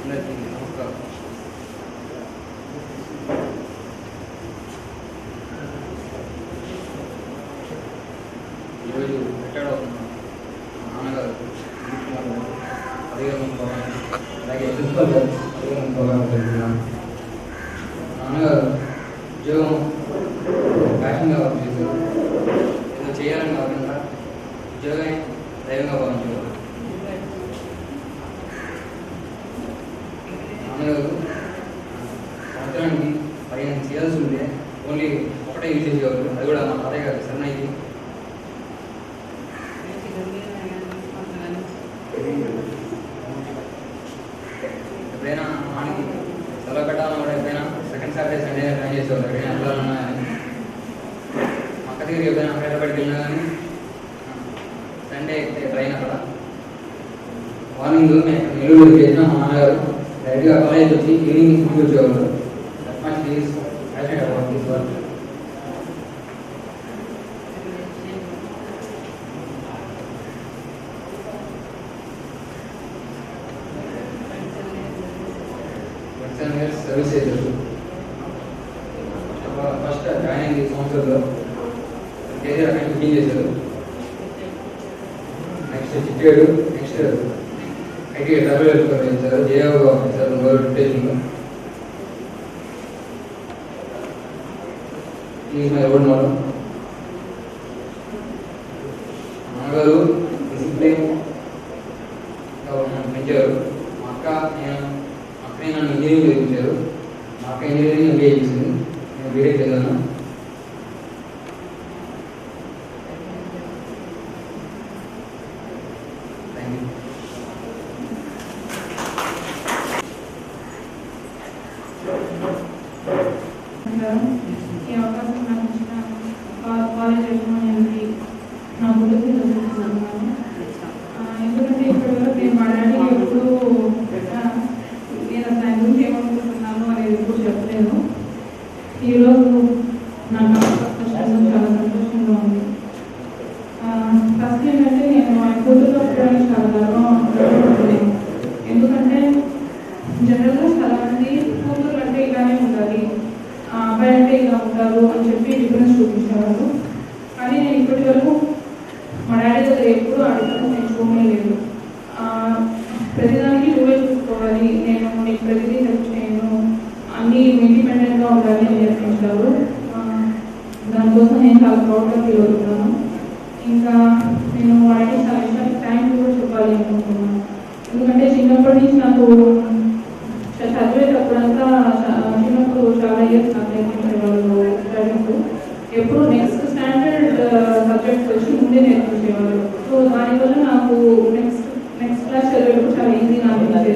నమస్కారం. ఈరోజు రిటైర్డ్ అవుతున్న మా నాన్నగారు అలాగే ప్రిన్సిపల్ గారు జరుగుతున్నాను. నాన్నగారు ఉద్యోగం ప్యాషన్గా వర్క్ చేశారు. ఏదో చేయాలని కాకుండా ఉద్యోగమే దైవంగా భావించేవారు. నాన్నగారు సంవత్సరానికి 15 చేయాల్సి ఉంటే ఓన్లీ ఒకటే యూజ్ చేసేవారు. అది కూడా మా తాతయ్య గారు సన్నయ్యి. ఎప్పుడైనా మనకి సెలవు పెట్టాలన్నా కూడా ఎప్పుడైనా సెకండ్ సాటర్డే సండే ప్లాన్ చేసేవారు. ఎప్పుడైనా వెళ్ళాలన్నా కానీ మా అక్క దగ్గరికి ఎప్పుడైనా హైదరాబాద్కి వెళ్ళినా కానీ సండే ఎక్కితే ట్రైన్ అక్కడ మార్నింగ్ మేము నెల్లూరు చేసిన మా నాన్నగారు డైరెక్ట్గా కాలేజ్ వచ్చి ఈవినింగ్ ఇంటికి వచ్చేవారు. సర్వీస్ చేశారు. ఫస్ట్ జాయిన్ అయింది సంవత్సరంలో కెరీర్ అక్కడ బుకింగ్ చేశారు. నెక్స్ట్ చిట్టాడు. నెక్స్ట్ ఐటీ డబ్బులు చేశారు. జేఓగా చేశారు 2 స్టేషన్లో. ఈ మై రోడ్ మోడల్. నాన్నగారు డిసిప్లైన్ పెంచారు. మా అక్క నన్ను ఇంజనీరింగ్ చదివించారు. మా అక్క ఇంజనీరింగ్ ఎంబీఏ చేసింది. నేను బీటెక్ చదివాను. Thank you. ఈ అవకాశం నాకు ఇచ్చిన కాలేజ్ యజమానికి నా ముందుకు తెలుస్తున్నాను. ఎందుకంటే ఇప్పటివరకు నేను మా డాడీ ఎప్పుడు నేను దాని గురించి ఏమనుకుంటున్నాను అనేది ఎప్పుడు చెప్పలేదు. ఈరోజు నాకు చాలా సంతోషంగా ఉంది. ఫస్ట్ ఏంటంటే నేను మా కూతురులో పుట్టడానికి చాలా గర్వం. ఎందుకంటే జనరల్గా చాలా మంది కూతురు అంటే ఇలానే ఉండాలి, అబ్బాయి అంటే ఇలా ఉంటారు అని చెప్పి డిఫరెన్స్ చూపించేవారు. కానీ నేను ఇప్పటి వరకు మా డాడీ దగ్గర ఎప్పుడు ఆ డిఫరెన్స్ నేను చూడలేదు. ప్రతిదానికి నువ్వే చూసుకోవాలి, నేను నీకు ప్రతిదీ హెల్ప్ చేయను, అన్నీ ఇండిపెండెంట్గా ఉండాలి అని నేర్పించారు. దానికోసం నేను చాలా ప్రౌడ్గా ఫీల్ అవుతున్నాను. ఇంకా నేను వాడికి చాలా ఇష్టానికి థ్యాంక్ యూ కూడా చెప్పాలి అనుకుంటున్నాను. ఎందుకంటే చిన్నప్పటి నుంచి నాకు చదివేటప్పుడంతా చిన్నప్పుడు చాలా ఇయర్స్ నాకు నేర్పించేవాళ్ళు స్టడీస్. ఎప్పుడు నెక్స్ట్ స్టాండర్డ్ సబ్జెక్ట్స్ వచ్చి ముందే నేర్పించేవాళ్ళు. సో దానివల్ల నాకు నెక్స్ట్ క్లాస్ చదివేటప్పుడు చాలా ఈజీగా అనిపించేది.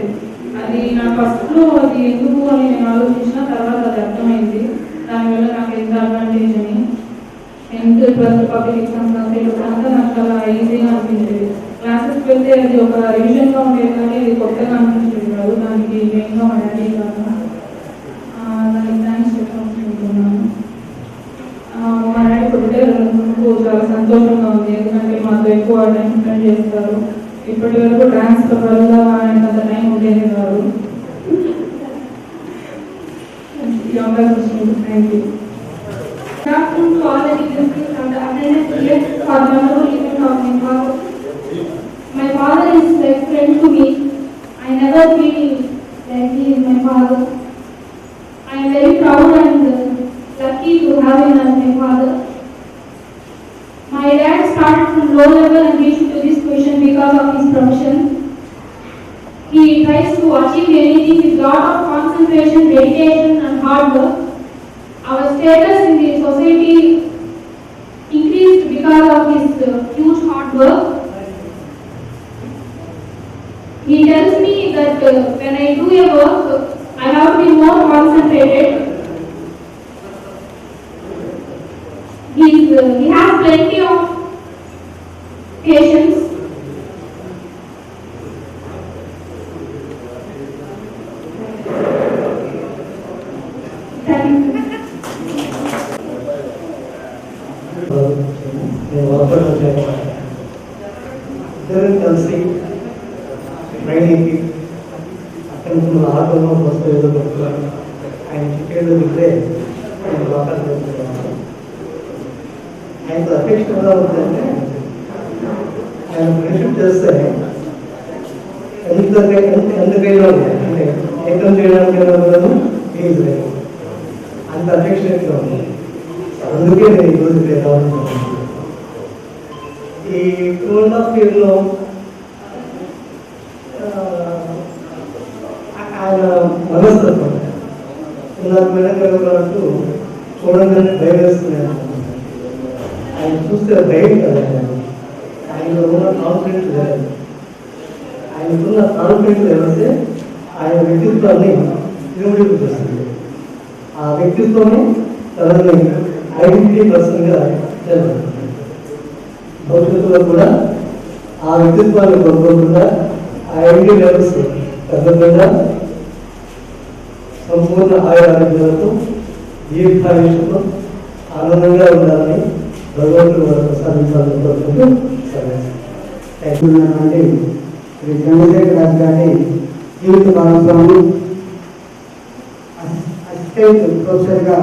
అది నా ఫస్ట్లో అది ఎందుకు అని నేను ఆలోచించిన తర్వాత అది అర్థమైంది. దానివల్ల నాకు ఎంత అడ్వాంటేజ్ అని. 10th 12th పబ్లిక్ ఎగ్జామ్స్ రాసేటప్పుడు అంతా నాకు చాలా ఈజీగా అనిపించేది. క్లాసెస్కి వెళ్తే అది ఒక రివిజన్గా ఉండేది కానీ అది కొత్తగా అనిపించేది కాదు. దానికి మెయిన్గా మా డాడీ కాదు. దానికి థ్యాంక్స్ చెప్పాలనుకుంటున్నాను. మా డాడీ పుట్టే ముందు చాలా సంతోషంగా ఉంది. ఎందుకంటే మాతో ఎక్కువ టైం స్పెండ్ చేస్తారు. ఇప్పటి వరకు డ్యాన్స్ వల్ల ఆయనకు అంత టైం ఉండేది కాదు. Thank you. To all the dignitaries from the attendance here for the memorable event of my father. My father is like friend to me. I never feel like he is my father. I am very proud and lucky to have him as my father. My dad started from low level and reached to this position because of his profession. He tries to achieve anything with lot of concentration, dedication and hard work. Our status in the society increased because of his huge hard work. He tells me that when I do a work, I have to be more concentrated. He has plenty of patience. Thank you. ఇద్దరు కలిసి ట్రైనింగ్కి కొంచెం ఆటోలో bus ఏదో పెట్టుకోవాలి ఆయన ticket దొరికితే ఆయన లోకల్ పెట్టుకున్నాను. ఆయనతో అఫెక్షన్ ఎలా ఉందంటే ఆయన ఫ్రెండ్షిప్ చేస్తే ఎందుకైనా అంటే ఏకం చేయడానికైనా ఉండదు ప్లీజ్ అంత అఫెక్షనేట్గా ఉంది. అందుకే నేను ఈరోజు రావాలనుకుంటున్నాను. ఈ 2.5 years ఆయన మనస్తత్వం ఇందాక వెనకూ చూడంగానే భయం వేస్తున్నాను. ఆయన చూస్తే భయం కదా, ఆయనలో ఉన్న కాన్ఫిడెన్స్ లేదు. ఆయనకున్న కాన్ఫిడెన్స్ ఏమంటే ఆయన వ్యక్తిత్వాన్ని నిరూపించేస్తుంది. ఆ వ్యక్తిత్వాన్ని తనని ఐడెంటిటీ పర్సన్గా జరుగుతుంది. భవిష్యత్తులో కూడా ఆ వ్యక్తిత్వాన్ని కోరుకోకుండా ఆ ఐడెంటిటీ లెవెల్స్ తగ్గకుండా సంపూర్ణ ఆయురారోగ్యాలతో దీర్ఘాయుషతో ఆనందంగా ఉండాలని భగవంతుడు వారు ప్రసాదించాలని కోరుకుంటూ ఉన్నటువంటి శ్రీ చంద్రశేఖర్ రాజు గారి జీవిత భాగస్వామి అసిస్టెంట్ ప్రొఫెసర్గా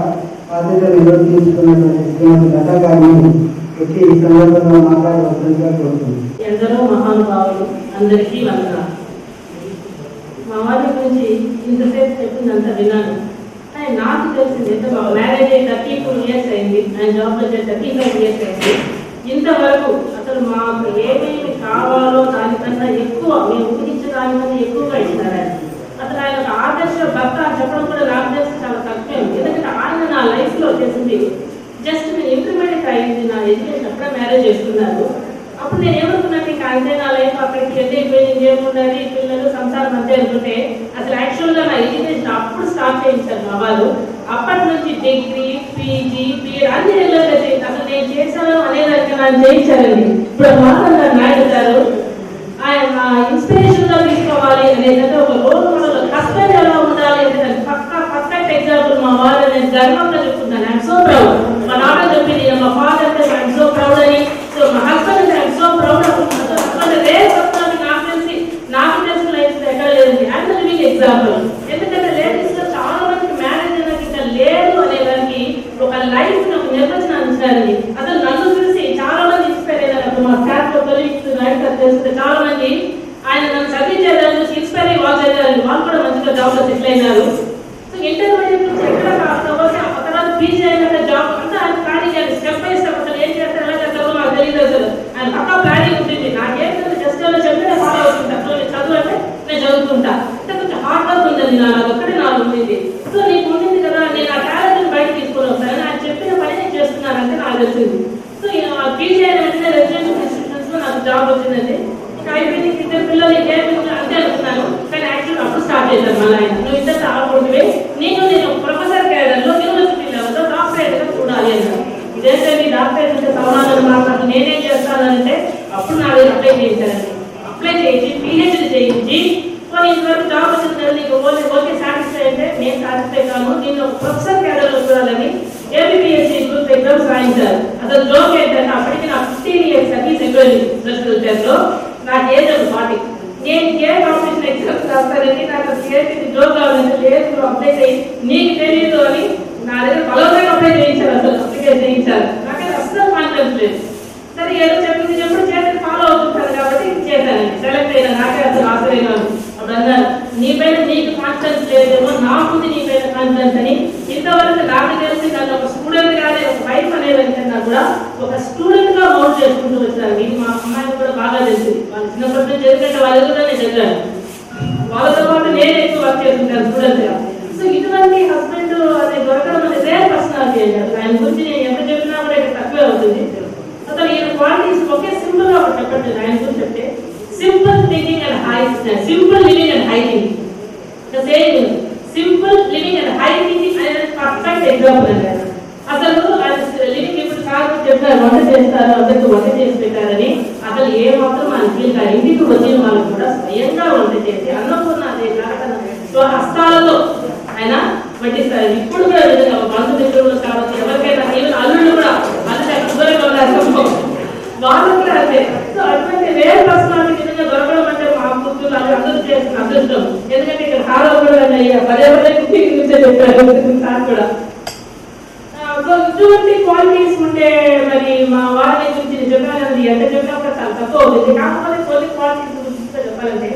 బాధ్యతలు నిర్వర్తించుకున్నటువంటి శ్రీమతి లతా గారిని వచ్చి ఈ సందర్భంగా మాట్లాడవలసిందిగా కోరుతుంది. ఎందరో మహానుభావులు అందరికీ వందనాలు. మా వారి గురించి ఇంతసేపు చెప్పిందంతా విన్నాను. కానీ నాకు తెలిసింది ఎంత బాగా మ్యారేజ్ అయ్యి 34 years అయింది, ఆయన జాబ్లో 35 years అయింది. ఇంతవరకు అసలు మాకు ఏమేమి కావాలో దానికన్నా ఎక్కువ మేము ఊహించే దానికన్నా ఎక్కువగా ఇచ్చినారు ఆయన. అసలు ఆయన ఒక ఆదర్శ భర్త అని చెప్పడం కూడా నాకు తెలిసి చాలా తక్కువే ఉంది. ఎందుకంటే ఆయన నా లైఫ్లో చేసింది జస్ట్ నేను ఇంటర్మీడియట్ అయింది, నా ఎడ్యుకేషన్ అప్పుడే మ్యారేజ్ చేసుకున్నారు. అప్పుడు నేను ఏమనుకున్నాను, ఇంకా అంతే నా లైఫ్ అక్కడికి వెళ్ళిపోయింది, ఏముండాలి పిల్లలు సంసారం అంతే అనుకుంటే అసలు యాక్చువల్గా నా ఎడ్యుకేషన్ అప్పుడు స్టార్ట్ చేయించారు మా వాళ్ళు. అప్పటి నుంచి డిగ్రీ, పీజీ, బిఎడ్ అన్ని రెగ్యులర్గా చేయించి అసలు నేను చేశాను అనేదానికి నన్ను చేయించారండి. ఇప్పుడు మాత్రం నన్ను అడుగుతారు ఆయన ఇన్స్పిరేషన్ గా తీసుకోవాలి అనేది ఒక రోల్ మోడల్ హస్బెండ్ ఎలా ఉండాలి అనేది పర్ఫెక్ట్ ఎగ్జాంపుల్ మా వాళ్ళు. నేను గర్వంగా చెప్తున్నాను, ఐఎమ్ సో ప్రౌడ్. మా నాన్న చెప్పింది మా ఫాదర్ అంటే ఐఎమ్ సో ప్రౌడ్ అని. సో మా హస్బెండ్ అంటే I'm so proud. Husband rare వస్తుంది నాకు తెలిసిన లైఫ్ ఎక్కడ లేదండి. I'm living example. ఎందుకంటే లేడీస్ లో చాలా మందికి మ్యారేజ్ అనేది ఇంకా లేదు అనేదానికి ఒక లైఫ్ నాకు నిర్వచనాన్ని ఇచ్చారండి. అసలు నన్ను చూసి చాలా మంది ఇన్స్పైర్ అయినారు. మా క్లాస్ లో కొలీగ్స్ తెలుస్తుంది చాలా మంది ఆయన నన్ను చదివించేదాన్ని చూసి ఇన్స్పైర్ అయ్యి వాళ్ళు చదివారు. వాళ్ళు కూడా మంచిగా జాబ్ లో సెటిల్ అయినారు. సో ఇంటర్మీడియట్ నుంచి ఎక్కడ ఆ తర్వాత పీజీ అయినాక జాబ్ అంతా ఆయన ప్లానింగ్ స్టెప్ బై స్టెప్ అసలు ఏం చేస్తారు ఎలా చేస్తారో నాకు తెలియదు. అసలు ఆయన పక్కా ప్లానింగ్ ఉంటుంది. నాకేం జస్ట్ ఏమైనా చెప్తే నేను ఫాలో అవుతుంటా. సో నేను చదువు అంటే నేను చదువుతుంటా. అంటే కొంచెం హార్డ్ వర్క్ ఉందండి నాకు ఒక్కడే నాకు ఉండింది. సో నీకు ఉండింది కదా, నేను ఆ టాలెంట్ బయట తీసుకొని వస్తాను, ఆయన చెప్పిన పని నేను చేస్తున్నానంటే నాకు తెలిసింది. సో పీజీ అయిన వెంటనే రెసిడెన్షియల్ ఇన్స్టిట్యూషన్స్ లో నాకు జాబ్ వచ్చిందండి. ఇంకా అయిపోయింది, ఇద్దరు పిల్లలు అంతే అనుకున్నాను. కానీ యాక్చువల్ అప్పుడు స్టార్ట్ చేశాను మళ్ళీ ఆయన, నువ్వు ఇద్దరు ఆడకూడదువే, నేను ప్రొఫెసర్ క్యాడర్లో యూనివర్సిటీ లెవెల్లో డాక్టరేట్గా చూడాలి అన్నారు. ఇదేంటండి డాక్టరేట్ అంటే సమాధానం మాట్లాడు నేనేం చేస్తానంటే అప్పుడు నా దగ్గర అప్లై చేయించానండి. అప్లై చేయించి పిహెచ్డి చేయించి ఇంతవరకు జాబ్ వచ్చింది కదా నీకు ఓకే సాటిస్ఫై అంటే నేను సాటిస్ఫై కాను, నేను ప్రొఫెసర్ క్యాడర్లో చూడాలని ఏబిపిఎస్సి గ్రూప్ ఎగ్జామ్స్ రాయించారు. అసలు జోక్ ఏంటంటే అప్పటికి నాకు 15 years సర్వీస్ అయిపోయింది. లో నాకు ఏజ్ 40. నేను ఏ కాంపిటీషన్ ఎగ్జామ్స్ రాస్తానని నాకు జోక్ కావాలంటే లేదు అప్లై చేయి నీకు తెలియదు అని నా దగ్గర బలవంతంగా అప్లై చేయించారు. అసలు అప్లికేషన్ చేయించారు. నాకైతే అసలు కాన్ఫిడెన్స్ లేదు. సరే ఏదో చెప్పింది ఎప్పుడు చేసి ఫాలో అవుతుంటారు కాబట్టి చేశానండి. సెలెక్ట్ అయినా నాకే అసలు ఆశ్చర్యంగా ఉంది. అప్పుడు అన్నారు నీపైన నీకు కాన్ఫిడెన్స్ లేదేమో, నాకుంది నీపైన కాన్ఫిడెన్స్ అని. ఇంతవరకు నాకు తెలిసి నన్ను ఒక స్టూడెంట్ గానే ఒక వైఫ్ అనేదానికన్నా కూడా ఒక స్టూడెంట్ గా మౌంట్ చేసుకుంటూ వచ్చారు. ఇది మా అమ్మాయికి కూడా బాగా తెలిసింది. వాళ్ళు చిన్నప్పటి నుంచి ఎందుకంటే వాళ్ళ ఎదురుగానే చదివాను. వాళ్ళతో పాటు నేను ఎక్కువ వర్క్ చేస్తుంటాను స్టూడెంట్ గా. సో ఇటువంటి హస్బెండ్ అనేది దొరకడం అనేది రేర్ పర్సనాలిటీ అంటారు. ఆయన గురించి నేను ఎంత చెప్పినా కూడా ఇక్కడ తక్కువే అవుతుంది. అసలు ఈయన క్వాలిటీస్ ఒకే సింపుల్ గా ఒకటి చెప్పట్లేదు. ఆయన గురించి చెప్తే simple thinking and high simple living and high thinking. Same simple living and high thinking అనేది పర్ఫెక్ట్ ఎగ్జాంపుల్ అంటారు. అసలు లివింగ్ ఇప్పుడు సార్ చెప్తారు వంట చేస్తారు, అందరికి వంట చేసి పెట్టారని. అసలు ఏ మాత్రం ఆయన ఫీల్ కాదు. ఇంటికి వచ్చిన వాళ్ళు కూడా స్వయంగా వంట చేసి అన్నపూర్ణ స్వహస్తాలతో ఆయన వడ్డిస్తారు. ఇప్పుడు కూడా విధంగా బంధుమిత్రులు కావచ్చు ఎవరికైనా ఈవెన్ అల్లుళ్ళు కూడా అల్లుడు దూరంగా ఉన్నారు వాళ్ళు కూడా అంతే. సో అటువంటి రేర్ పర్సనాలిటీ నిజంగా దొరకడం అంటే మా కూతురు అది అందరూ చేస్తున్న అదృష్టం. ఎందుకంటే ఇక్కడ హారో కూడా పదే పదే కుకింగ్ గురించే చెప్పారు సార్ కూడా. సో ఇటువంటి క్వాలిటీస్ ఉంటే మరి మా వారిని గురించి చెప్పాలని ఎంత చెప్పినా కూడా చాలా తక్కువ అవుతుంది. కాకపోతే కొన్ని క్వాలిటీస్ గురించి చెప్పాలంటే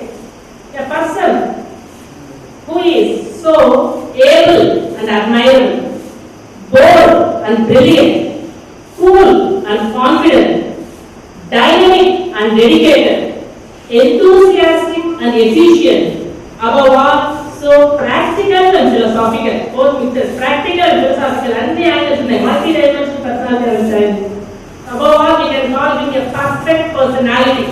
a person who is so able and admirable, bold and brilliant, cool and confident, dynamic and dedicated, enthusiastic and efficient, above all so practical and philosophical. Both mixed practical and philosophical and the angles ఉన్నాయి. multi-dimensional personality. Above all we can call him a perfect personality.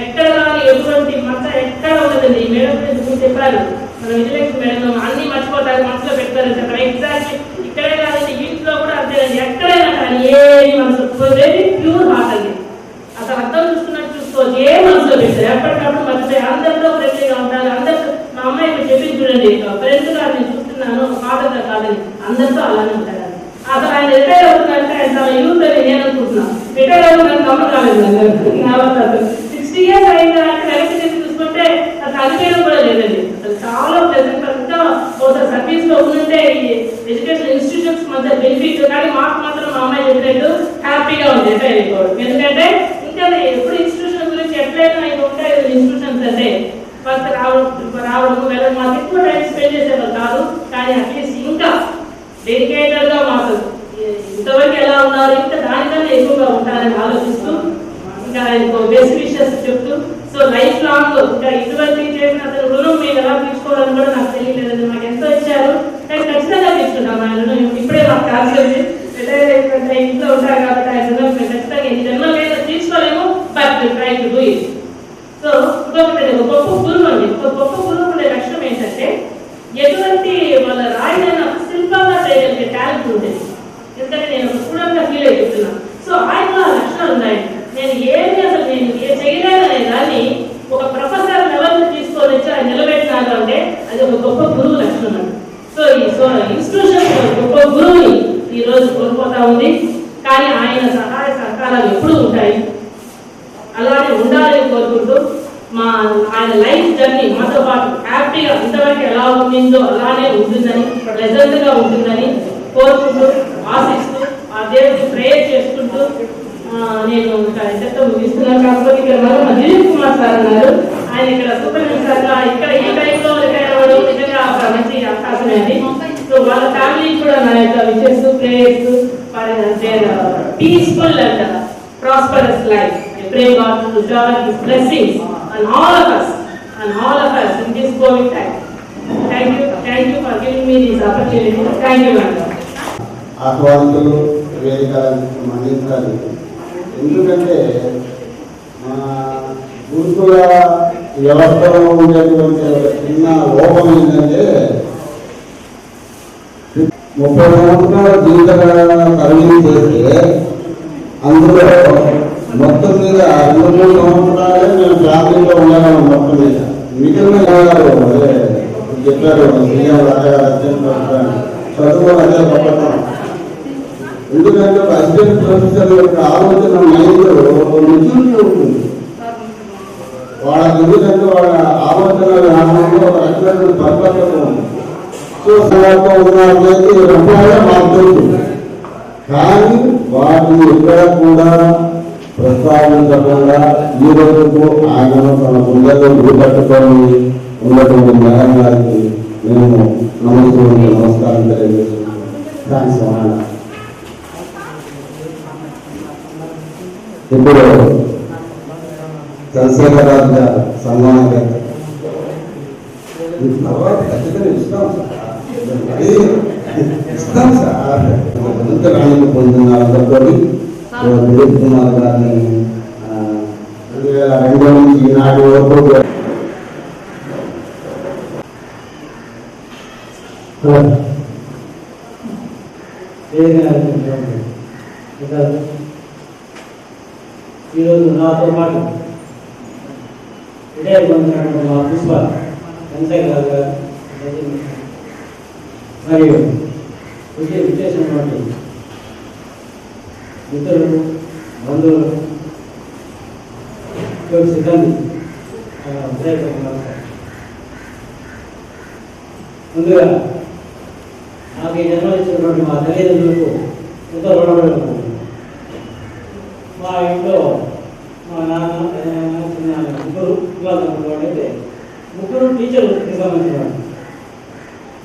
ఎక్కడ కానీ ఎటువంటి మచ్చ ఎక్కడ ఉండదండి. Madam గురించి చెప్పారు, మన విజయలక్ష్మి మేడం అన్ని మర్చిపోతారు, మనసులో పెడతారు చెప్పారు. ఎగ్జాక్ట్లీ ఇక్కడే కాదండి, ఇంట్లో కూడా అంతేనండి. ఎక్కడైనా కానీ ఏ మనసు వెరీ ప్యూర్ హార్ట్ అండి. అసలు అర్థం చూసుకున్నట్టు చూసుకోవచ్చు, ఏ మనసులో పెట్టారు. ఎప్పటికప్పుడు మర్చిపోయి అందరితో ఫ్రెండ్లీగా ఉంటారు. అందరితో మా అమ్మాయి ఇప్పుడు చెప్పింది చూడండి, ఫ్రెండ్ గా నేను చూస్తున్నాను ఫాదర్గా కాదని, అందరితో అలానే ఉంటారు. అసలు ఆయన రిటైర్ అవుతుందంటే ఆయన చాలా యూత్ అని నేను అనుకుంటున్నాను. రిటైర్ అవుతుందని నమ్మకం కాలేదు. 60 years అయిందా అంటే వెనక్కి తీసి చూసుకుంటే అసలు అనిపించడం కూడా లేదండి. అసలు చాలా ప్రెసెంట్ అంతా బహుశా సర్వీస్ లో ఉంటే ఈ ఎడ్యుకేషన్ ఇన్స్టిట్యూట్స్ మధ్య బెనిఫిట్. కానీ మాకు మాత్రం మా అమ్మాయి చెప్పినట్టు హ్యాపీగా ఉంది రిటైర్ అయిపోవడం. ఎందుకంటే ఇంకా ఎప్పుడు ఇన్స్టిట్యూషన్ గురించి ఎట్లయినా ఇది ఉంటాయి ఇన్స్టిట్యూషన్స్ అంటే ఫస్ట్ రావడం వెళ్ళడం మాకు ఎక్కువ టైం స్పెండ్ చేసేవాళ్ళు కాదు. కానీ అట్లీస్ట్ ఇంకా డెడికేటెడ్ గా మాకు ఇంతవరకు ఎలా ఉన్నారు ఇంకా దానికన్నా ఎక్కువగా ఉంటారని ఆలోచిస్తూ ఇంకా బెస్ట్ విషెస్ చెప్తూ సో లైఫ్ లాంగ్ ఇంకా ఇటువంటి చేసిన అతను రుణం మీరు ఎలా తీసుకోవాలని కూడా నాకు తెలియలేదండి. మాకు ఎంతో ఇచ్చారు, కానీ ఖచ్చితంగా తీసుకుంటాం ఆయన రుణం. ఇప్పుడే మాకు కాల్సింది ఇంట్లో ఉంటారు కాబట్టి ఆయన రుణం మేము ఖచ్చితంగా ఈ జన్మ మీద తీసుకోలేము. But try to do it. So ఇంకొకటి ఒక గొప్ప గురువు అండి. ఒక గొప్ప గురువు ఉండే లక్షణం ఏంటంటే ఎటువంటి వాళ్ళ రాయిదైనా శిల్పంగా చేయగలిగే టాలెంట్ ఉంటుంది. ఎందుకంటే నేను ఒక స్టూడెంట్ గా ఫీల్ అయి చెప్తున్నాను. సో ఆయనలో ఆ లక్షణాలు ఉన్నాయి. నేను ఏమి అసలు నేను చేయలేదనే దాన్ని ఒక ప్రొఫెసర్ లెవెల్ తీసుకొని వచ్చి ఆయన నిలబెట్టినారు అంటే అది ఒక గొప్ప గురువు లక్షణం అండి. సో ఇన్స్టిట్యూషన్ గొప్ప గురువుని ఈ రోజు కోల్పోతా ఉంది. కానీ ఆయన సహాయ సహకారాలు ఎప్పుడూ ఉంటాయి, అలానే ఉండాలని కోరుకుంటూ ఆయన లైఫ్ జర్నీ మాతో పాటు హ్యాపీగా ఇంతవరకు ఎలా ఉండిందో అలానే ఉంటుందని, ప్రెజెంట్ గా ఉంటుందని కోరుకుంటూ ఆశిస్తూ ఆ దేవుడికి ప్రేయర్ చేసుకుంటూ నేను చెప్తా ముగిస్తున్నాను. కాకపోతే ఇక్కడ మన దిలీప్ కుమార్ సార్ ఉన్నారు. ఆయన ఇక్కడ సూపరింటెండెంట్ సార్ ఇక్కడ ఈ టైంలో రిటైర్ అవ్వడం నిజంగా మంచి అవకాశమే అండి. సో వాళ్ళ ఫ్యామిలీ కూడా నా యొక్క wishes prayers peaceful and prosperous life. I pray God to shower His blessings on all of us in this COVID time. Thank you for giving me this opportunity. Thank you, madam. ఆహ్వానితులు వేదికలను మన్నించాలి. ఎందుకంటే మన గురుకుల వ్యవస్థలో ఉండేటువంటి ఒక చిన్న లోపం ఏంటంటే 30 సంవత్సరాల జీవితకాలం సర్వీస్ చేస్తే అందులో మొత్తం మీద 2-3 సంవత్సరాలే మేము ఫ్యామిలీలో ఉండగలం. మొత్తం మీద మిగిలిన అదే చెప్పారు సీఎం చదువు అదే గొప్పతనం. ఎందుకంటే అసిస్టెంట్ ప్రొఫెసర్ యొక్క ఆలోచన మైండ్లో మెచ్యూరిటీ ఉంటుంది. వాళ్ళకి ఎందుకంటే వాళ్ళ ఆలోచన విధానంలో ఒక రకమైన పరిపక్వత ఉంది. సో ఉన్నట్లయితే మాకు తెలుసు, కానీ వాటిని ఎక్కడ కూడా ప్రస్తావించకుండా ఈ రోజుకు ఆయనను తన గుండెల్లో గురిపెట్టుకొని ఉన్నటువంటి మేడం గారికి నేను నమస్కారం తెలియజేస్తున్నాను. థ్యాంక్స్ అన్న. ఇప్పుడు చంద్రశేఖరరాజు గారు సన్మానం తర్వాత ఖచ్చితంగా ఇస్తాం సార్. ఎంత రాణిని పొందిన అందరితో దిలీప్ కుమార్ గారిని 2002 నుంచి ఈనాటి వరకు ఈరోజు నాతో పాటు రిటైర్ పొందినటువంటి మా ప్రిన్సిపాల్ చంద్రశేఖర్ గారు మరియు విచ్చేసినటువంటి మిత్రులు బంధువులు సిబ్బంది ముందుగా నాకు ఈ జన్మ ఇచ్చినటువంటి మా తల్లిదండ్రులకు ఎంతో రుణపడి ఉన్నాను. మా ఇంట్లో మా నాన్న చిన్న ముగ్గురు పిల్లలు అయితే ముగ్గురు టీచర్ వృత్తికి సంబంధించిన వాళ్ళు.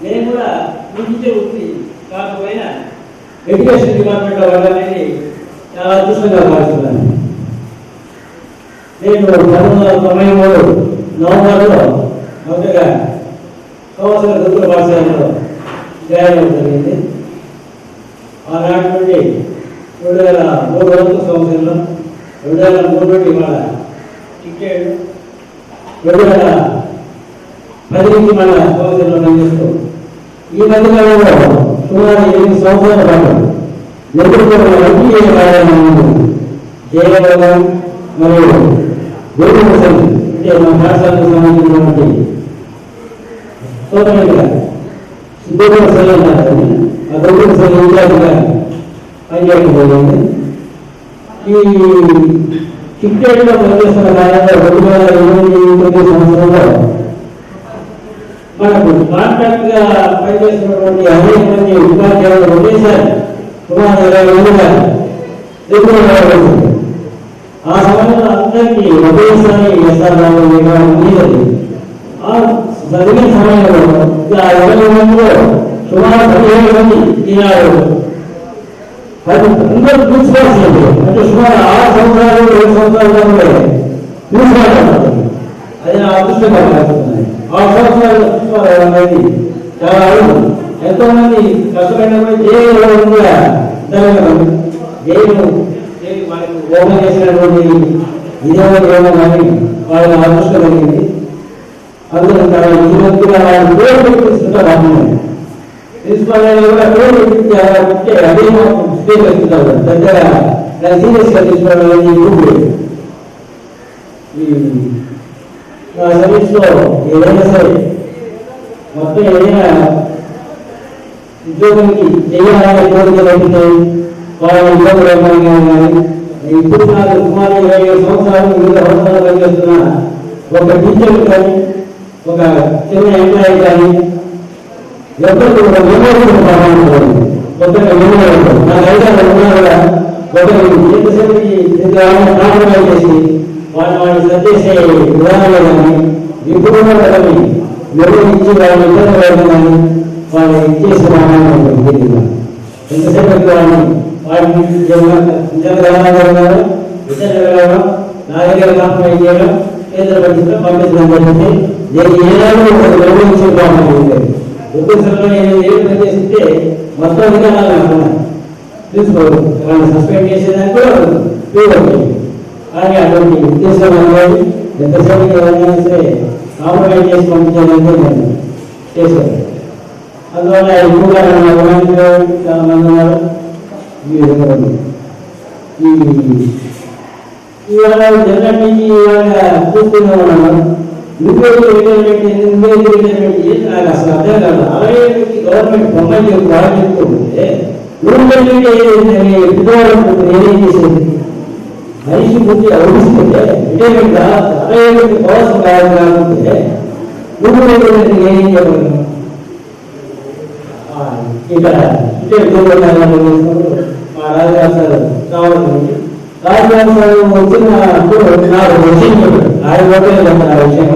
నేను కూడా ఈ టీచర్ వృత్తి కాకపోయినా ఎడ్యుకేషన్ డిపార్ట్మెంట్లో వాళ్ళనేది చాలా అదృష్టంగా భావిస్తున్నాను. నేను 1993 నవంబర్లో మొదటగా సంవత్సరం గురుకుల పాఠశాలలో జాయిన్ అవ్వడం జరిగింది. ఆనాటి నుండి 2003 సంవత్సరంలో 2003 నుండి మన టికెట్ 2010 నుంచి మన సంవత్సరంలో పనిచేస్తూ ఈ మధ్యకాలంలో సుమారు 8 సంవత్సరాల పాటు నెల్లూరులో జయగలం మరియు గోధుమ సంఘం అంటే మన పాఠశాలకు సంబంధించినటువంటి సోదరులుగా గోధుమ సంఘం అంటారు. ఆ గోధుమ సంఘం ఇన్ఛార్జిగా పనిచేయడం జరిగింది. ఈ టికెట్లో పనిచేస్తున్న కాలంలో 2008 సంవత్సరంలో మనకు కాంట్రాక్ట్ గా పనిచేస్తున్నటువంటి అనేక మంది ఉపాధ్యాయులు ఒకేసారి సుమారు 20 మందిగా ఆ సమయంలో అందరికీ ఒకేసారి ఎస్ఆర్ మీదది చదివిన సమయంలో 20 మందిలో సుమారు 15 మంది ఈనాడు అందరూ తీసుకోవాల్సింది అంటే సుమారు 6 సంవత్సరాలు 7 సంవత్సరాలు తీసుకోవాలి. అది నా అదృష్టంగా భావిస్తున్నాయి. 6 సంవత్సరాలు తీసుకోవాలనేది చాలా అడుగు. ఎంతో మంది కష్టపడినప్పుడు జైలు కూడా జైలు మనకు ఓపెన్ చేసినటువంటి ఇదేమో కానీ వాళ్ళని అదృష్టం కలిగింది. అందులో కూడా వాళ్ళని పేరు పెట్టిస్తుంటే బాగున్నాయి. ప్రిన్సిపల్ కూడా పేరు పెట్టింటే అదే స్టేజ్ వస్తుంటారు దగ్గర సీరియస్గా తీసుకోవడం అనేది ఈ నా సర్వీస్లో ఏదైనా సరే మొత్తం ఏదైనా ఉద్యోగానికి చేయాలనే కోరికలు అవుతున్నాయి. వాళ్ళ ఉద్యోగ రంగంగా కానీ ఇప్పుడు నాకు సుమారు 27 సంవత్సరాలు 20 సంవత్సరాలు పనిచేస్తున్న ఒక టీచర్ కానీ ఒక చిన్న ఎంప్లాయీ కానీ ఎప్పటికీ ఒక మెమోరీ బాగుంటుంది. కొత్తగా మెమోరీ నాకు ఐదారు కూడా ఒకరికి ఎంతసేపటికి కాంప్రమైజ్ చేసి వాళ్ళని సర్దేసే విధానంలో కానీ ఇప్పుడు వాళ్ళని నిర్వహించి వాళ్ళని ఇబ్బంది పడడం కానీ వాళ్ళు ఇచ్చేసే విధానం ఎంతసేపటికి వాటిని జనగణన నా దగ్గర కాంప్రమైజ్ చేయడం కేంద్ర ప్రభుత్వం పంపించడం జరిగింది. దీనికి ఏనాడు ఒక నిర్వహించే బాగుంటుంది. ఉద్దేశంలో 8 ఏళ్ళు పనిచేస్తే మొత్తం విధానాలు అనుకున్నాను తీసుకోవాలి. వాళ్ళని సస్పెండ్ చేసేదానికి కూడా ఉపయోగపడుతుంది. కానీ అటువంటి ఉద్దేశం అనేది ఎంతసేపు ఏదైనా సరే కాంప్రమైజ్ చేసి పంపించేదంటే నేను చేశాను. అందువల్ల ఎక్కువగా చాలా మంది ఉన్నారు. ఇవాళ జనరల్ నుంచి ఇవాళ చూస్తూనే ఉన్నాను. నాకు అసలు అర్థం కాదు. 60 గవర్నమెంట్ బొమ్మలు బాగా చెప్తుంటే ఏం చేసేది మనిషి బుద్ధి అవసరంటే రిటైర్మెంట్ 60 కోసం కాకపోతే ఏం చేయగలను. ఇక్కడ మా రాజగారు సార్ కావాలి. రాజగారు సార్ వచ్చినప్పుడు నాకు విషయం ఆయన చెప్పాను ఆ విషయం.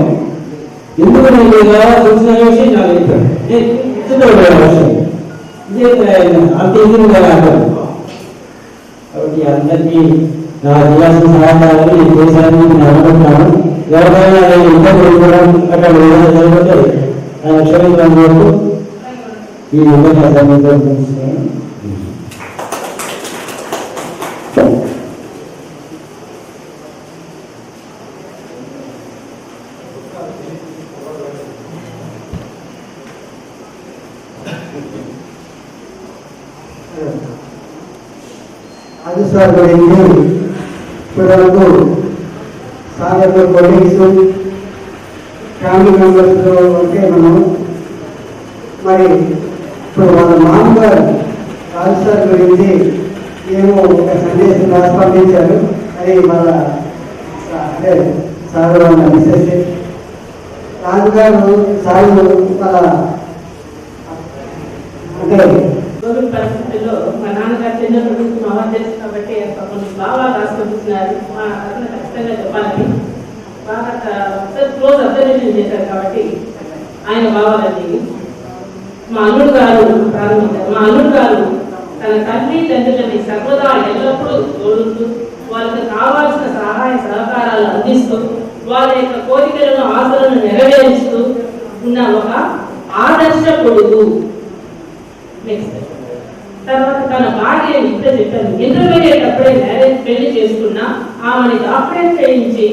ఎందుకు నేను ఇలా చూసిన విషయం నాకు చెప్పాను విషయం ఇదే అంత ఈజీగా రాగలరు. కాబట్టి అందరికీ నా జిల్లాసిన సహాయాలని దేశాన్ని నేను అనుకుంటున్నాను. ఎవరైనా నేను ఇబ్బంది అక్కడ జరిగితే ఆయన క్షమించడం వరకు ఈ ఉపన్యాసాన్ని తెలుసుకున్నాను. అది సార్ గురించి ఇప్పటివరకు సార్ యొక్క కొలీగ్స్ ఫ్యామిలీ మెంబర్స్తో అంటే మనం మరి ఇప్పుడు వాళ్ళ మామగారు రాజు సార్ గురించి ఏమో ఒక సందేశం రాసి పంపించారు. అది వాళ్ళ అదే సార్ వాళ్ళ మిస్సెస్ రాజుగారు సార్ చాలా అంటే కోవిడ్ పరిస్థితుల్లో మా నాన్నగారు చిన్నప్పటి నుంచి మా వారు తెలుసు కాబట్టి కొంచెం బాగా రాసుకొస్తున్నారు. మా అతను ఖచ్చితంగా చెప్పాలని బాగా క్లోజ్ అబ్జర్వేషన్ చేశారు కాబట్టి ఆయన బావాలండి. మా అల్లుడు గారు ప్రారంభించారు. మా అల్లుడు గారు తన తల్లి తండ్రులని సర్వదా ఎల్లప్పుడూ తోడుతూ వాళ్ళకి కావాల్సిన సహాయ సహకారాలు అందిస్తూ వాళ్ళ యొక్క కోరికలను ఆశలను నెరవేరుస్తూ ఉన్న ఒక ఆదర్శ కొడుకు. నెక్స్ట్ తర్వాత తన భార్య ఇప్పుడే చెప్పాను, ఇంటర్మీడియట్ అప్పుడే మ్యారేజ్ పెళ్లి చేసుకున్న ఆమెని డాక్టరేట్ చేయించి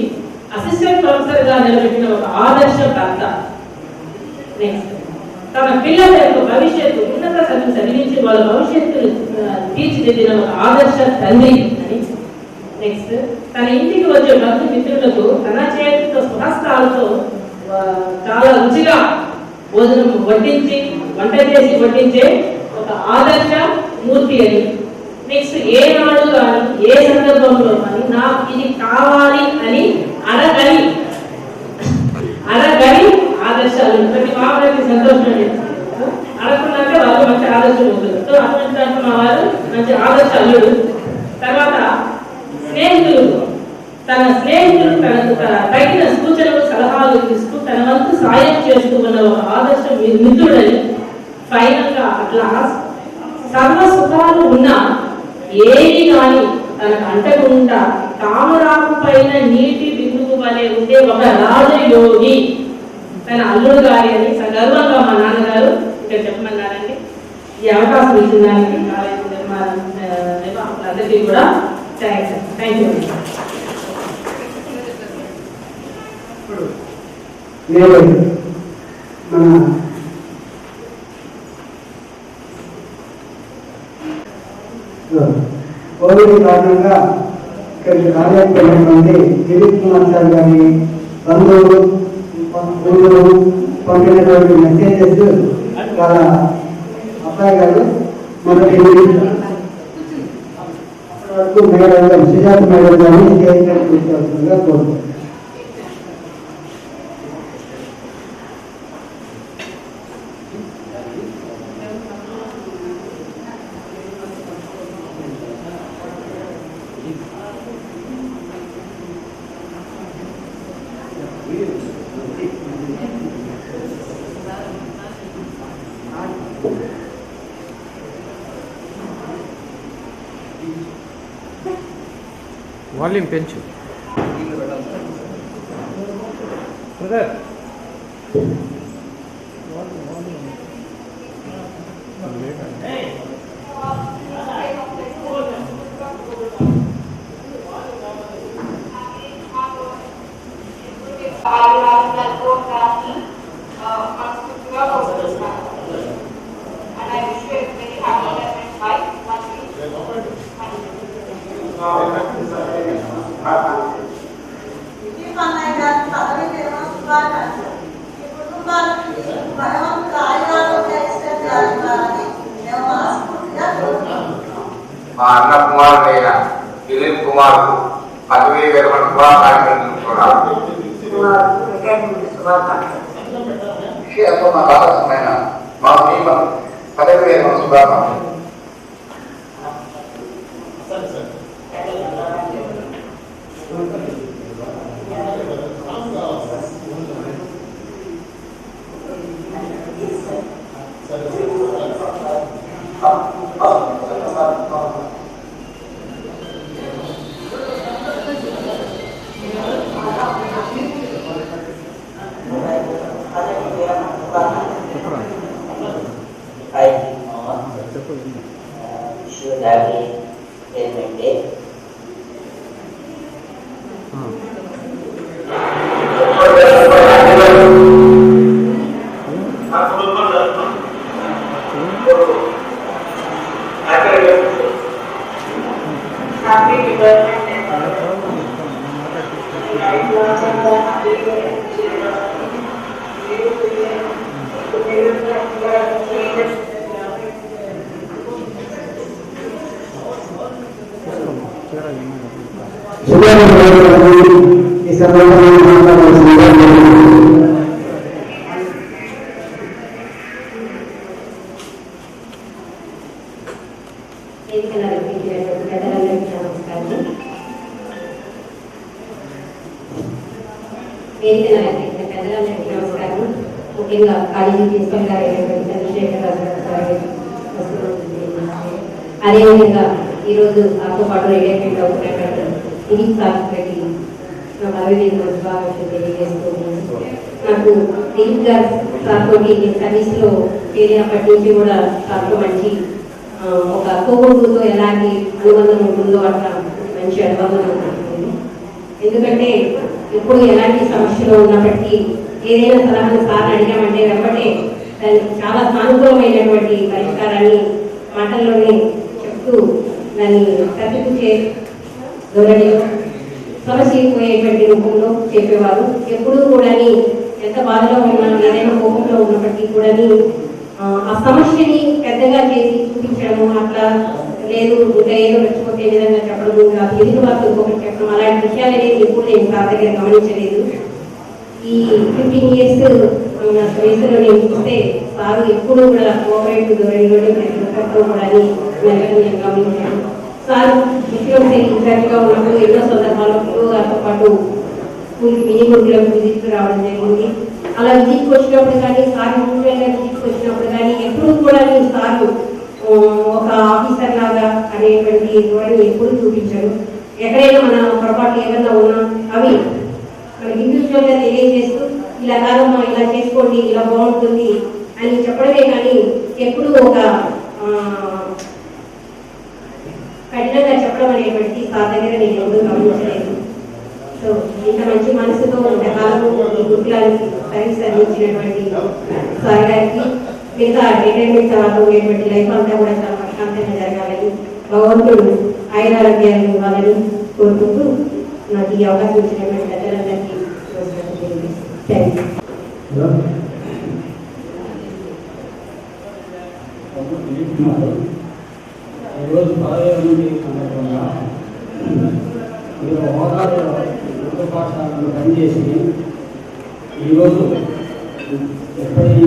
అసిస్టెంట్ ప్రొఫెసర్ గా నిలబెట్టిన ఒక ఆదర్శ భర్త. నెక్స్ట్ తన పిల్లల యొక్క భవిష్యత్తు ఉన్నత చదువు చదివించి వాళ్ళ భవిష్యత్తును తీర్చిదిద్దిన ఒక ఆదర్శ తండ్రి అని. నెక్స్ట్ తన ఇంటికి వచ్చే బంధు మిత్రులకు తన చేతితో స్వహస్తాలతో చాలా రుచిగా భోజనం వడ్డించి వంట చేసి వడ్డించే ఒక ఆదర్శ మూర్తి అని. నెక్స్ట్ ఏనాడు కానీ ఏ సందర్భంలో కానీ నాకు ఇది కావాలి అని అడగని ఆదర్శాలు ప్రతి మామూలు సంతోషం అడగకున్నాక వాళ్ళు మంచి ఆదర్శం ఉంటుంది. సో అటువంటి దాంట్లో మా వారు మంచి ఆదర్శ అల్లుడు. తర్వాత స్నేహితులు తనకు తగిన సూచనలు సలహాలు ఇస్తూ తన వంతు సాయం చేస్తూ ఉన్న ఒక ఆదర్శ మిత్రుడని. ఫైనల్ గా అట్లా సర్వ సుఖాలు ఉన్నా ఏది కానీ తనకు అంటకుండా తామరాకు పైన నీటి బిందువు వలె ఉండే ఒక రాజయోగి తన అల్లుడు గారి అని సగర్వంగా మా నాన్నగారు ఇక్కడ చెప్పమన్నారండి. ఈ అవకాశం ఇచ్చిన దానికి అందరికీ కూడా థ్యాంక్ యూ. మన కోవిడ్ కారణంగా ఇక్కడికి రాలేకపోయినటువంటి దిలీప్ కుమార్ సార్ గారి బంధువులు పంపినటువంటి మెసేజెస్ వాళ్ళ అబ్బాయి గారు మొదటి వరకు మేడం గారు సుజాత మేడం గారిని స్టేజ్ మీద కూర్చోవలసిందిగా కోరుతున్నాను. వాల్యూమ్ పెంచు బ్రదర్. మా అన్న కుమారుడైన దిలీప్ కుమార్ పదవీ విరమణ శుభాకాంక్షలమైన మా భీమ పదవీ విరమణ శుభాకాంక్షలు. ఈ సందర్భంగా మాట్లాడాల్సిందిగా నమస్కారం. ముఖ్యంగా కాలేజీ ప్రిన్సిపల్ గారు చంద్రశేఖర్ రాజు అదేవిధంగా ఈరోజు నాతో పాటు రిటైర్మెంట్ అవుతున్నటువంటి దిలీప్ సార్కి నాకు అభివృద్ధి శుభాకాంక్షలు తెలియజేస్తున్నాను. నాకు దిలీప్ గారు సార్ తోటి నేను సర్వీస్లో చేరినప్పటి నుంచి కూడా సార్తో మంచి ఒక కోగుడుతో ఎలాంటి అనుబంధం ఉంటుందో అట్లా మంచి అనుబంధం ఉంటుంది. ఎందుకంటే ఎప్పుడు ఎలాంటి సమస్యలు ఉన్నప్పటికీ ఏదైనా సలహాను సార్ని అడిగామంటే వెంబటే దానికి చాలా సానుకూలమైనటువంటి పరిష్కారాన్ని మాటల్లోనే చెప్తూ దాన్ని కత్తిపుచ్చే ధోరణిలో సమస్య పోయేటువంటి రూపంలో చెప్పేవారు. ఎప్పుడూ కూడా ఎంత బాధలో ఉన్నా ఏదైనా కోపంలో ఉన్నప్పటికీ కూడా ఆ సమస్యని పెద్దగా చేసి చూపించడము అట్లా లేదు ఇంకా ఏదో రెచ్చిపోతే విధంగా చెప్పడం కాదు, ఎదురు వారికి ఇంకొకటి చెప్పడం అలాంటి విషయాలు అనేది ఎప్పుడు నేను సార్ దగ్గర గమనించలేదు. ఈ 15 years వయసులో నేను చూస్తే సారు ఎప్పుడు కూడా కోఆపరేటివ్ ధోరణిలోనే ప్రతి ఒక్కరితో కూడా మెల్లగా నేను గమనించాను. సార్ విషయం ఇన్ఛార్జ్గా ఉన్నప్పుడు ఎన్నో సందర్భాల్లో గురువు గారితో పాటు స్కూల్కి మినీ గురుకులకు విజిట్కి రావడం జరిగింది. అలా విజిట్కి వచ్చినప్పుడు కానీ సార్ ఇండివిజువల్గా విజిట్కి వచ్చినప్పుడు కానీ ఎప్పుడు కూడా సారు ఒక ఆఫీసర్ లాగా అనేటువంటి ధోరణి ఎప్పుడు చూపించారు. ఎక్కడైనా మన పొరపాట్లు ఏదైనా ఉన్నా అవి మనకి ఇండివిజువల్గా తెలియజేస్తూ ఇలా కాదమ్మా ఇలా చేసుకోండి ఇలా బాగుంటుంది అని చెప్పడమే కానీ ఎప్పుడు ఒక కఠినంగా చెప్పడం అనేటువంటి సార్ దగ్గర నేను ఎప్పుడూ గమనించలేదు. సో ఇంత మంచి మనసుతో ఇంతకాలము ఈ గురుకులానికి సర్వీస్ అందించినటువంటి సార్ గారికి మిగతా రిటైర్మెంట్ తర్వాత ఉండేటువంటి లైఫ్ అంతా కూడా చాలా ప్రశాంతంగా జరగాలని భగవంతుడు ఆయురారోగ్యాలు ఇవ్వాలని కోరుకుంటూ నాకు ఈ అవకాశం ఇచ్చినటువంటి పెద్దలందరికీ థ్యాంక్ యూ. ఈరోజు 15 మంది సందర్భంగా మీరు హోదాలో ఉర్దూ పాఠశాలలో పనిచేసి ఈరోజు 15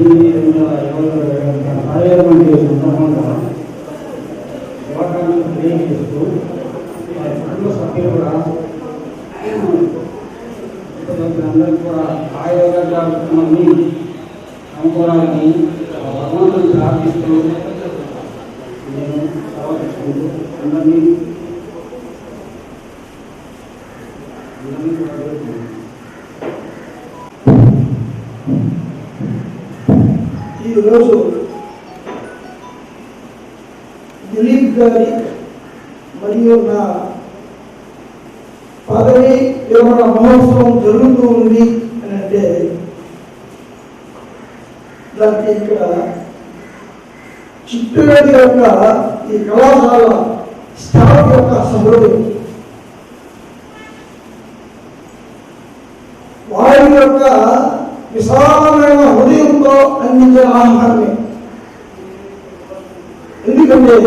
మంది సందర్భంగా యువకాన్ని తెలియజేస్తూ వారి కుటుంబ సభ్యులు కూడా అందరికీ కూడా ఆయుర్వేదాన్ని అనుకోవాలని భగవంతుని ప్రార్థిస్తూ నేను సమర్పిస్తూ అందరినీ ఈరోజు దిలీప్ గారి మరియు నా పదవి విరమణ మహోత్సవం జరుగుతూ ఉంది అని అంటే దానికి ఇక్కడ చిత్తూరు యొక్క ఈ కళాశాల స్టాఫ్ యొక్క సహృదయం, వారి యొక్క విశాలమైన హృదయంతో అందించిన ఆహారమే. ఎందుకంటే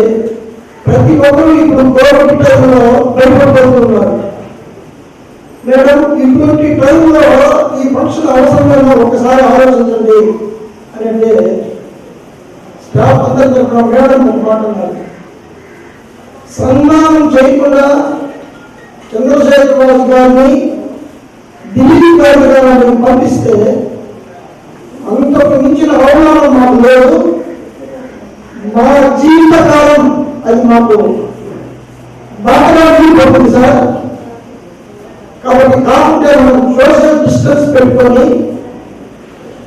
ప్రతి ఒక్కరు ఇప్పుడు కోవిడ్ టైంలో భయపడుతున్నారు. మేడం ఇటువంటి టైంలో ఈ ఫంక్షన్ అవసరమైన ఒకసారి ఆలోచించండి అని అంటే స్టాఫ్ అందరితో మేడం ఒక మాట ఉన్నారు. సన్మానం చేయకుండా చంద్రశేఖర్ రాజు గారిని ఢిల్లీ గారిని పంపిస్తే అంతకు మించిన అవమానం మాకు లేదు. మా జీవితకాలం అది మాకు బాగా పడుతుంది సార్. కాబట్టి కాకుంటే మనం సోషల్ డిస్టెన్స్ పెట్టుకొని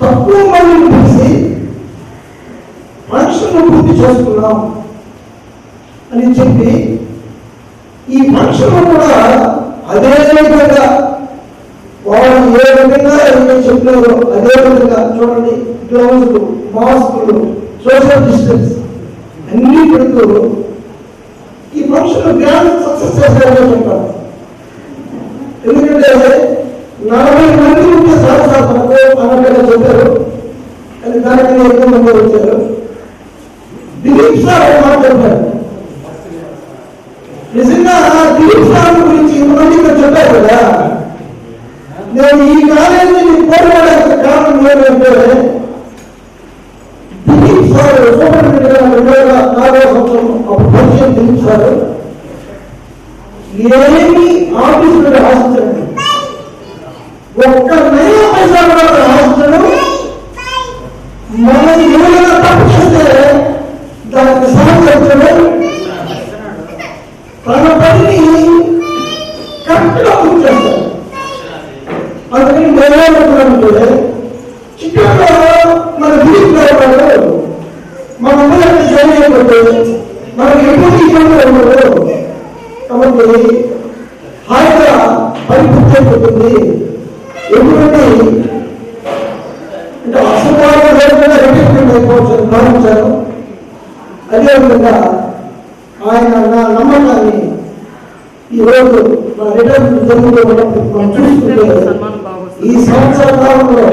తక్కువ మందిని పిలిచి ఫంక్షన్ పూర్తి చేసుకున్నాం అని చెప్పి ఈ ఫంక్షన్ కూడా అదే విధంగా వాళ్ళు ఏ విధంగా ఏమైనా చెప్పినారో అదే విధంగా చూడండి, గ్లౌజులు, మాస్కులు, సోషల్ డిస్టెన్స్ అన్నీ పెడుతూ ఈ ఫంక్షన్ గ్రాండ్ సక్సెస్ చేశారని చెప్పారు. ఎందుకంటే 40 మంది ఉంటే సాధనకు అన్నట్టుగా చెప్పారు, కానీ దానికన్నా ఎక్కువ మంది వచ్చారు. దిలీప్ సార్ ఒక మాట చెప్పారు. నిజంగా దిలీప్ సార్ గురించి ఇంతమంది ఇక్కడ చెప్పారు కదా, నేను ఈ కాలేజీని పోరాడడానికి కారణం ఏంటంటే దిలీప్ సార్ సూపరింటెండెంట్ గా 2004వ సంవత్సరం అప్పుడు పరిచయం దిలీప్ సార్ ఏమి ఆఫీసులు ఆశించండి, ఒక్క నయా పైసా కూడా ఆశించడం. మనం ఏమైనా తప్పు చేస్తే దానికి సహకరించడం, తన పనిని కరెక్ట్గా పూర్తి చేస్తారు. అందుకని నేనేమంటున్నానంటే చిట్టూరులో మన దిలీప్ గారు మన ఊళ్ళకి జాయిన్ అయిపోతే మనకు ఎప్పుడు ఇబ్బంది ఉండదు. కాబట్టి హాయిగా పని పూర్తి అయిపోతుంది. ఎటువంటి అంటే అసంభావం లేకుండా రిటైర్మెంట్ అయిపోవచ్చు అని భావించాను. అదేవిధంగా ఆయన నా నమ్మకాన్ని ఈరోజు నా రిటైర్మెంట్ జరుగుతున్నప్పుడు మనం చూస్తుంటే ఈ సంవత్సర కాలంలో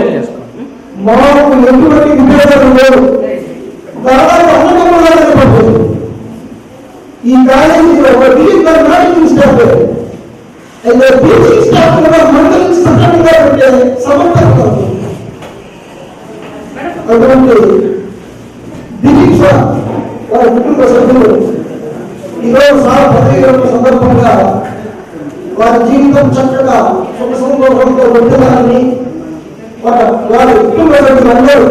మాకు ఎటువంటి విభేదాలు లేవు. దాదాపు అన్నదమ్ములుగా నిలబడుతుంది. ఈ కాలేజీలో దిలీప్ గారు నాటింగ్ స్టాఫ్ అయితే టీచింగ్ స్టాఫ్ కూడా మండలించి సక్రమంగా ఉంటే సమర్థంగా ఉంటుంది. అటువంటి దిలీప్ సార్ వారి కుటుంబ సభ్యులు ఈరోజు సార్ పదవి సందర్భంగా వారి జీవితం చక్కగా సుఖ సంతోషంతో ఉండాలని వారి కుటుంబ సభ్యులందరూ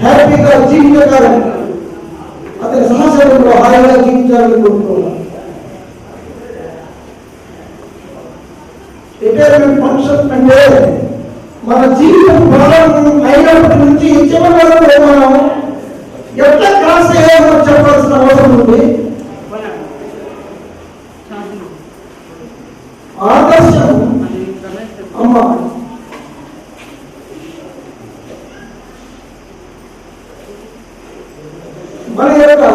హ్యాపీగా జీవించాలని, అతని సమాజంలో హాయిగా జీవించాలని కోరుకుంటున్నాను. రిటైర్మెంట్ ఫంక్షన్ అంటే మన జీవితం ప్రారంభం అయినప్పటి నుంచి చివరి వరకు మనం ఎట్లా క్లాస్ అయ్యామో చెప్పాల్సిన అవసరం ఉంది. ఆదర్శం అమ్మ మన యొక్క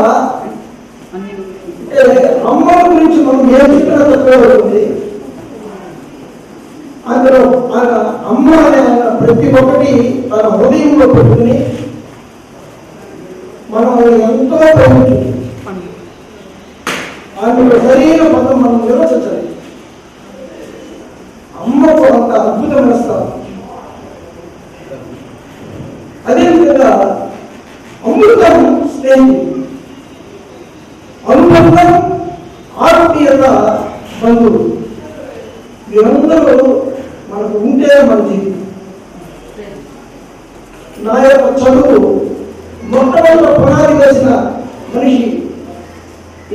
అమ్మ గురించి మనం ఏం చెప్పినా తక్కువవుతుంది. అందులో అమ్మ అనే ప్రతి ఒక్కటి తన హృదయంలో పెట్టుకుని మనం ఎంతో ప్రేమించుంది. అందులో సరైన పదం మనం నిర్వచించాలి. అమ్మకు అంత అద్భుతమైన స్థానం. అదేవిధంగా అమృతం స్నేహి, అనుబంధం, ఆత్మీయత, బంధువులు వీరందరూ మనకు ఉంటే మన జీవితం. నా యొక్క చదువు మొట్టమొదటి పునాది వేసిన మనిషి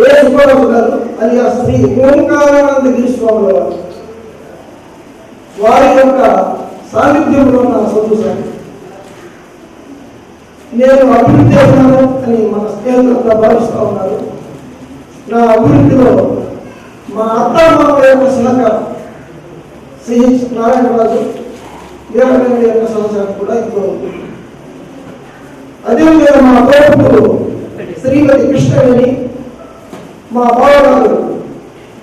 ఏ సుబ్బారావు గారు అలియా శ్రీ ఓంకారానంద గిరిస్వాముల వారు. వారి యొక్క సాన్నిధ్యంలో నా సంతోషాన్ని నేను అభివృద్ధి చేశాను అని మన స్నేహితులంతా భావిస్తూ ఉన్నారు. నా అభివృద్ధిలో మా అత్తామామల యొక్క సహకారం, సిహెచ్ నారాయణరాజు వీరవేంద్ర యొక్క సహకారం కూడా ఇంకో. అదేవిధంగా మా తోపుడు శ్రీమతి కృష్ణవేణి, మా బావగారు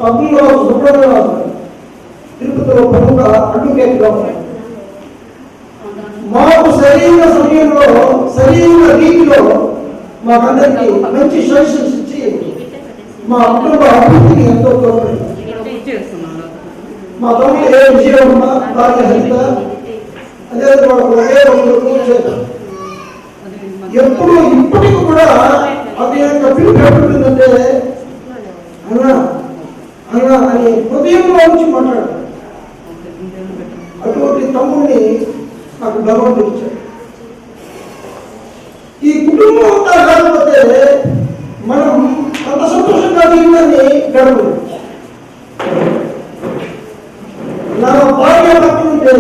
పద్మరాజు సుబ్రహ్మణ్యరాజు తిరుపతిలో ప్రముఖ అడ్వకేట్గా ఉన్నారు. మాకు సరైన సమయంలో సరైన రీతిలో మాకందరికీ మంచి సజెషన్స్ ఇచ్చి మా కుటుంబ అభివృద్ధికి ఎంతో తోడ్పడింది. మా తమ్ముడు ఏ విజయమ్మ, భార్య హరిత, అదే ఒకే కూర్చోదు. ఎప్పుడు ఇప్పటికి కూడా అది యొక్క పిలుపు ఎప్పుడుందంటే అన్నా అన్నా అని హృదయంలో నుంచి మాట్లాడారు. అటువంటి తమ్ముడిని నాకు భగవంతుడు ఇచ్చాడు. ఈ కుటుంబం అంతా కాకపోతే మనం అంత సంతోషంగా జీవితాన్ని గడపదు. నా భార్య పక్కన ఉంటే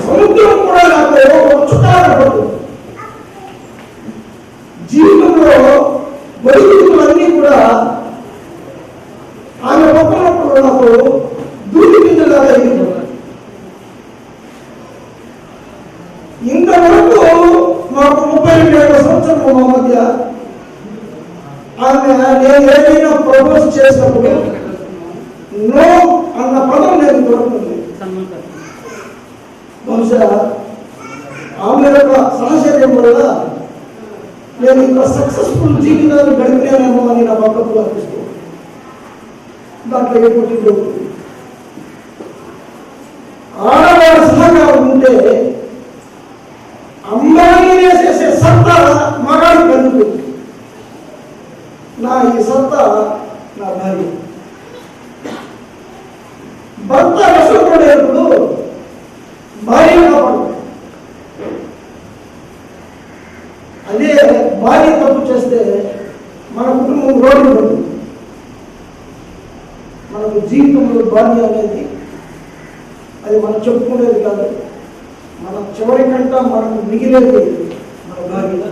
సముద్రం కూడా నాకు ఒక చుట్టాలు పడుతుంది. జీవితంలో పరిస్థితులన్నీ కూడా ఆమె పక్కనప్పుడు నాకు దూది పిందలాగా అయిపోతుంది. ఇంతవరకు మాకు 32 సంవత్సరాలు మా మధ్య ఆమె నేను ఏదైనా ప్రపోజ్ చేసినప్పుడు నో అన్న పదం నేను దొరుకుతుంది. బహుశా ఆమె యొక్క సహచర్యం వల్ల నేను ఇంకా సక్సెస్ఫుల్ జీవితాన్ని గడిపినానేమో అని నా పక్కకు అనిపిస్తుంది. దాంట్లో ఎటువంటి ఉంటే అమ్మాయిని వేసేసే సత్తా మగాడి కలుగుతుంది. నా ఈ సత్తా నా భార్య. భర్త కష్టపడేటప్పుడు భార్య కాపాడు. అదే భార్య తప్పు చేస్తే మన కుటుంబం రోడ్డు పడుతుంది. మనకు జీవితంలో భార్య అనేది అది మనం చెప్పుకునేది కాదు. మన చివరి కంట మనకు మిగిలేది మన భార్య.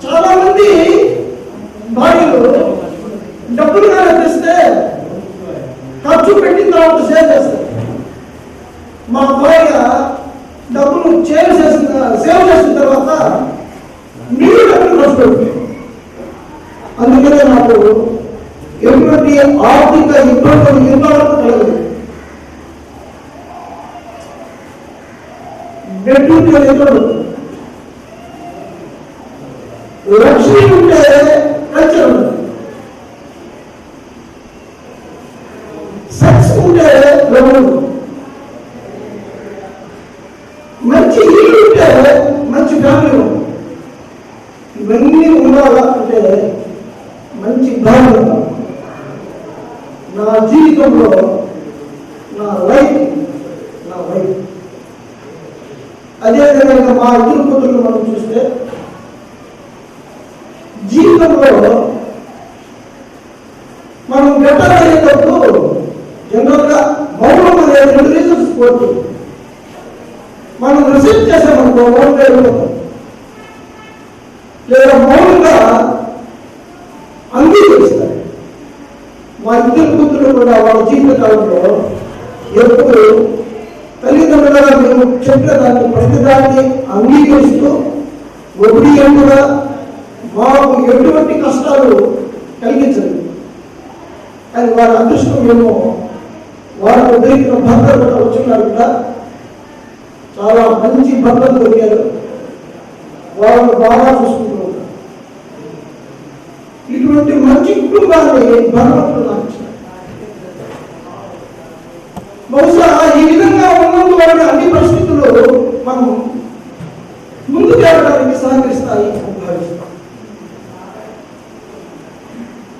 చాలా మంది భార్యలు డబ్బులు కానీ తెస్తే ఖర్చు పెట్టిన తర్వాత సేవ్ చేస్తారు. మా భార్య డబ్బులు సేవ్ చేసిన తర్వాత మీరు డబ్బులు ఖర్చు పెడుతుంది. అందుకనే నాకు ఎటువంటి ఆర్థిక ఇబ్బందులు ఎంతవరకు కలగదు. బెడ్రూమ్ ఇబ్బంది లక్ష్మి ఉంటే కల్చర్ ఉంటుంది. సెక్స్ ఉంటే ఉండదు. మంచి ఇల్లు ఉంటే మంచి ఫ్యామిలీ ఉంటుంది. ఇవన్నీ ఉండాలంటే మంచి భార్య ఉండాలి. నా జీవితంలో నా వైఫ్ అదేవిధంగా మా ఇద్దరు కూతుర్లు మనం చూస్తే జీవితంలో మనం బెటర్ అయ్యేటప్పుడు జనరల్గా మౌనం అనేది 2 రీజన్స్ పోతుంది. మనం రిసీవ్ చేసామనుకో మౌనం వెళ్ళిపోతాం, లేదా మౌనంగా అంగీకరిస్తారు. మా ఇద్దరు కూతురు కూడా వాళ్ళ జీవిత కాలంలో ఎప్పుడు తల్లిదండ్రులుగా మేము చెప్పిన దాన్ని ప్రతిదాన్ని అంగీకరిస్తూ ఒబిడియంట్గా మాకు ఎటువంటి కష్టాలు కలిగించదు. కానీ వారి అదృష్టం ఏమో వారికి దొరికిన భర్తలు కూడా వచ్చిన్నారు కదా, చాలా మంచి భర్తలు దొరికారు. వాళ్ళని బాగా చూసుకుంటూ ఉంటారు. ఇటువంటి మంచి కుటుంబాన్ని భగవంతుడు నాకు ఇచ్చారు. బహుశా ఈ విధంగా ఉన్నందువల్ల అన్ని పరిస్థితులు మనం ముందుకు వెళ్ళడానికి సహకరిస్తాయి అని భావిస్తాం.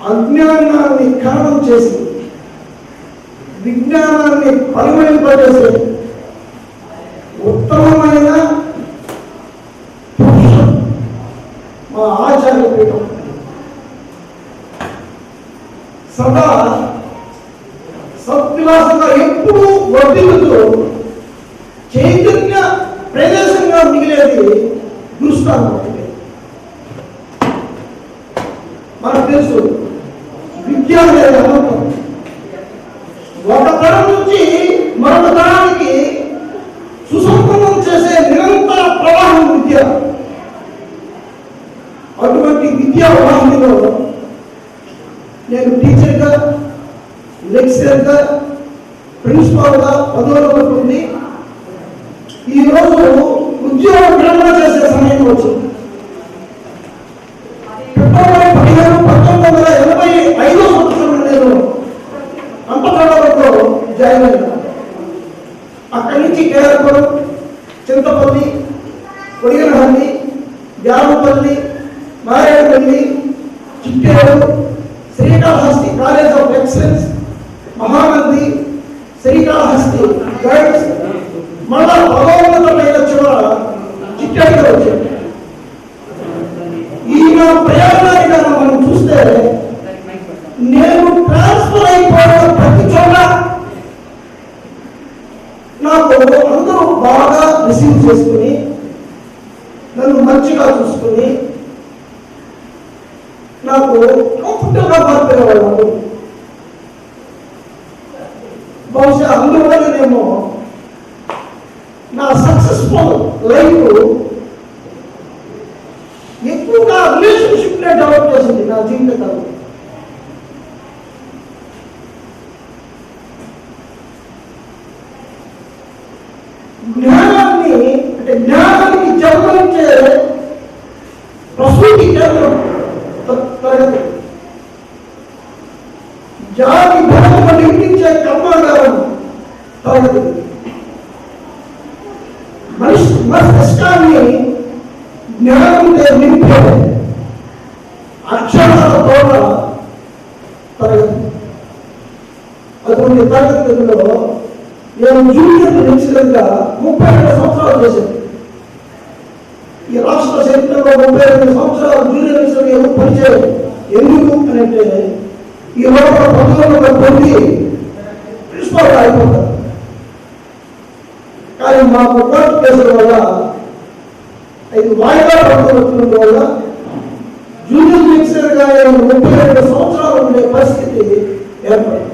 అజ్ఞానాన్ని ఖననం చేసి విజ్ఞానాన్ని పరిమళింపజేసే ఉత్తమమైన మా ఆచార్య పీఠం సదా సత్విలాసంగా ఎప్పుడూ వర్ధిల్లుతూ చైతన్య ప్రదేశంగా మిగిలేది గురుస్థానం. మనకు తెలుసు విద్య అనేది అనంతం. ఒక తరం నుంచి మరొక తరానికి సుసంపన్నం చేసే నిరంతర ప్రవాహం విద్య. అటువంటి విద్యా వాహినిలో నేను టీచర్గా, లెక్చరర్గా, ప్రిన్సిపాల్గా పదవులు ఉంటుంది. ఈరోజు ఉద్యోగ విరమణ చేసే సమయం వచ్చింది. ఫిబ్రవరి 15, 1985 నేను అంతఃపురంలో జాయిన్ అయ్యాను. అక్కడి నుంచి Keralapuram, Chintapalli, Kodiganahalli, Jamapalli, Maredupalli, Chitteru, Srikalahasti college of excellence, Mahanandi, Srikalahasti guides, మళ్ళా భగవంతుడైన చివర చిట్టేరుగా వచ్చాడు. ఈ నా ప్రయాణాన్ని మనం చూస్తే నేను ట్రాన్స్ఫర్ అయిపోయిన ప్రతి చోట నాకు అందరూ బాగా రిసీవ్ చేసుకుని నన్ను మంచిగా చూసుకుని నాకు కంఫర్టబుల్గా మాట్లాడేవాళ్ళు. బహుశా అందువల్లనేమో నా సక్సెస్ఫుల్ లైఫ్ ఎక్కువగా రిలేషన్షిప్ డెవలప్ చేసింది నా జీవితకాలం. జ్ఞానాన్ని అంటే జ్ఞానానికి జన్మనిచ్చే ప్రసూతి కేంద్రం తరగతి, జాతి భోగం నిర్మించే కర్మాగారం మస్తిష్కాన్ని జ్ఞానంతో నింపే అక్షరాల తోట తరగతి. అటువంటి తరగతిలో నేను జూనియర్ లెక్చరర్గా 32 సంవత్సరాలు చేశాను. ఈ రాష్ట్ర చరిత్రలో 32 సంవత్సరాలు జూనియర్ లెక్చరర్గా ఎందుకు పనిచేయాలి? ఎందుకు అంటే ఈ లోపల 1990 ప్రిన్సిపాల్గా అయిపోతారు. కానీ మాకు కోర్టు కేసుల వల్ల 5 వాయిదా పడుతున్న వల్ల జూనియర్ లెక్చరర్గా 32 సంవత్సరాలు ఉండే పరిస్థితి ఏర్పడింది.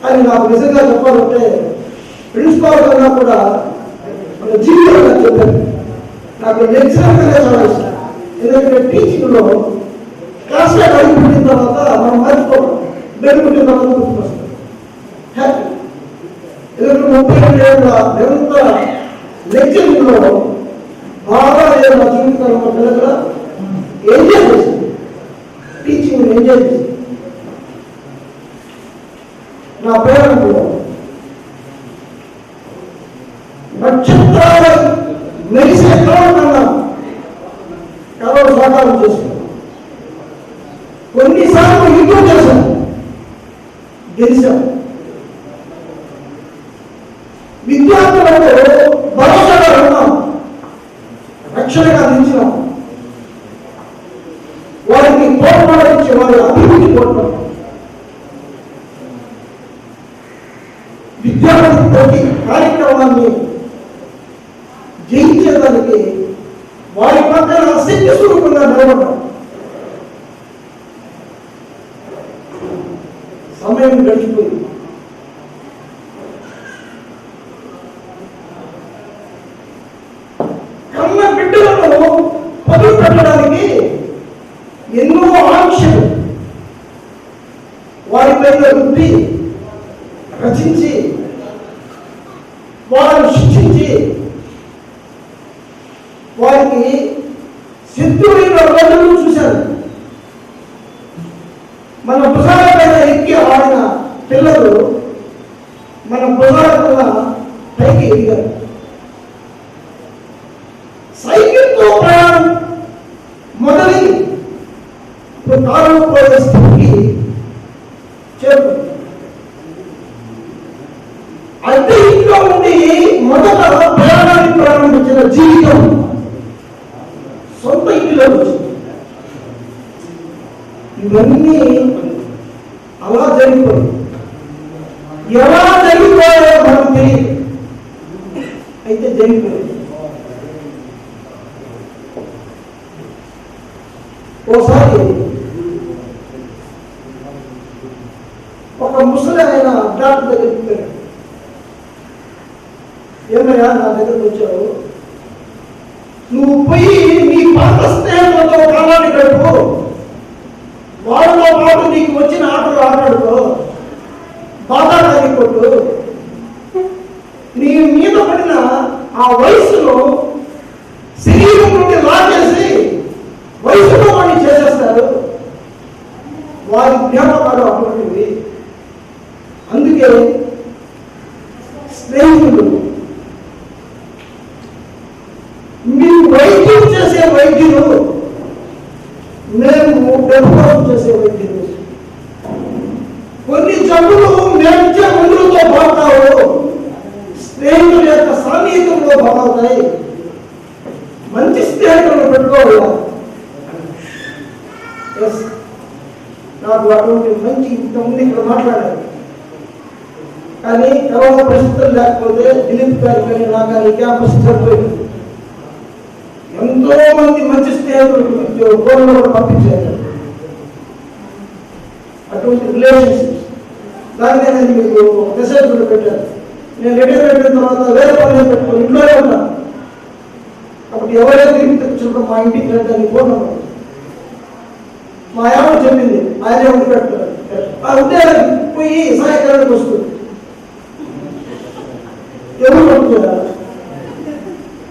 కానీ నాకు నిజంగా చెప్పాలంటే ప్రిన్సిపాల్ కన్నా కూడా మన జీవితంగా చెప్పాను. నాకు లెక్చరర్గానే చాలా ఇష్టం. ఎందుకంటే టీచింగ్లో క్లాస్లో అడిగి పుట్టిన తర్వాత మనం మర్చిపోతాం, బెడ్ పుట్టిన తర్వాత గుర్తుకొస్తాం. హ్యాపీ. ఎందుకంటే 32 ఏళ్ళ నిరంతర లెక్చరింగ్లో బాగా నేను నా జీవితంలో పిల్లగా ఎంజాయ్ చేసింది, టీచింగ్ ఎంజాయ్ చేసింది. నా పేరెంట్లో నక్షత్రాలు మెరిసే కాలం కన్నా కలలు సాకారం చేశాను. కొన్నిసార్లు యుద్ధం చేశాను, గెలిచాను. విద్యార్థులకు భరోసాగా ఉన్నాం, రక్షణగా నిలిచినాం, వారికి తోడ్పడించే వారి అభివృద్ధి తోడ్పడి విద్యార్థి ప్రతి కార్యక్రమాన్ని జయించేదానికి వారి పక్కన శక్తి స్వరూపంగా నిలబడ్డాం. సమయం గడిచిపోయింది. కన్న బిడ్డలను పదులు పెట్టడానికి ఎన్నో ఆంక్షలు వారిపైన రుద్ది రచించి వారిని శిక్షించి వారికి శత్రువైన రోజులను చూశాను. మన భుజాల పైన ఎక్కి ఆడిన పిల్లలు మన భుజాల పైన పైకి ఎదిగారు. సైకిల్తో ప్రయాణం మొదలై ఇప్పుడు కారు పోయే స్థితికి చేరుకుంది. అద్దె ఇంట్లో ఉండి మొదట ప్రయాణాన్ని ప్రారంభించిన జీవితం సొంత ఇంటిలో వచ్చింది. ఇవన్నీ అలా జరిగిపోయింది. ఎలా జరిగిపోయాయో మనకు తెలియదు, అయితే జరిగిపోయింది. ఓసారి ఒక ముసలి ఆయన డాక్టర్ దగ్గరికి వెళ్ళాడు. ఏమయ్యా నా దగ్గరకు వచ్చావు, నువ్వు పోయి నీ పాత స్నేహితులతో కాలాన్ని గడుపు, వాళ్ళతో పాటు నీకు వచ్చిన ఆటలు ఆటాడుకో, బాగా కొట్టు, నీ మీద పడిన ఆ వయసును శరీరం నుండి లాగేసి వయసులో వాడిని చేసేస్తారు. వారి జ్ఞాపకాలు అటువంటివి. అందుకే స్నేహితులు మీరు వైద్యం చేసే వైద్యులు, మేము డెవలప్ చేసే వైద్యులు. కొన్ని జబ్బులు మేమిచ్చే మందులతో బాగుతావు, స్నేహితుల యొక్క సాన్నిహితంలో బాగుతాయి. మంచి స్నేహితులను పెట్టుకోవాలి. నాకు అటువంటి మంచి ఇంతకుముందు ఇక్కడ మాట్లాడారు. కానీ తర్వాత పరిస్థితులు లేకపోతే దిలీప్ గారి కానీ నా కానీ క్యాంపస్ సరిపోయింది. ఎంతో మంది మంచి స్నేహితులు ఫోన్లో కూడా పంపించారు. అటువంటి రిలేషన్షిప్స్ దాన్ని నేను మీకు మెసేజ్ కూడా పెట్టాను. నేను రిటైర్ అయిన తర్వాత వేరే పనులు పెట్టుకుని ఇంట్లోనే ఉన్నాను. అప్పుడు ఎవరైతే తిరిగి తెచ్చుకుంటాం మా ఇంటికి రండి ఫోన్ నెంబర్ మా ఆవిడ చెప్పింది, ఆయనే ఉండి పెట్టారు. ఆ ఉద్యోగం పోయి సాయంకాలానికి వస్తుంది. ఎవరు పంపుతున్నారు?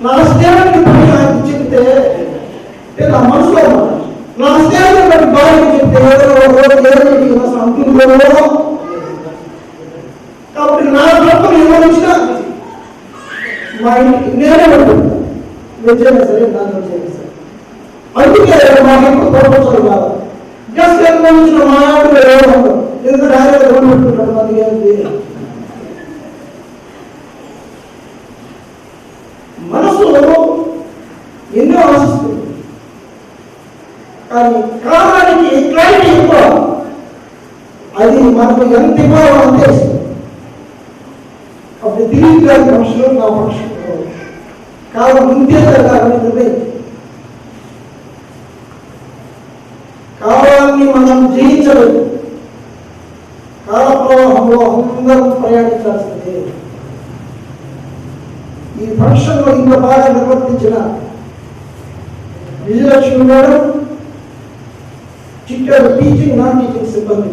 నా స్నేహానికి పని ఆయనకి చెప్తే నా మనసులో నా స్నేహాన్ని బట్టి బాగా చెప్తే ఏదో అంటుందో. కాబట్టి నా తరపున ఎవరు వచ్చినా మా ఇంటికి నేనే పడుతుంది వచ్చేనా సరే నాన్న వచ్చేది సార్. అందుకే మాకు ఎప్పుడు ప్రపంచాలు కావాలి. జస్ట్ నుంచి మా ఆవిడ ఎవరు ఎందుకంటే ఆయన ఎవరు పెట్టుకుంటాడు మనకి ఏంటి మనసు ఎన్నో ఆశిస్తుంది. కానీ కాలానికి క్లారిటీ ఎక్కువ. అది మనకు ఎంత ఇవ్వాలో అంతే ఇస్తుంది. అప్పుడు దిలీప్ గారి పక్షులు నా పక్షులు కాలం ముందే గారిని కాలాన్ని మనం జయించలేదు. కాల ప్రవాహంలో అందరం ప్రయాణించాల్సిందే. ఈ ఫంక్షన్లో ఇంత బాగా నిర్వర్తించిన Vijayalakshmi madam, Chittaru teaching non teaching సిబ్బంది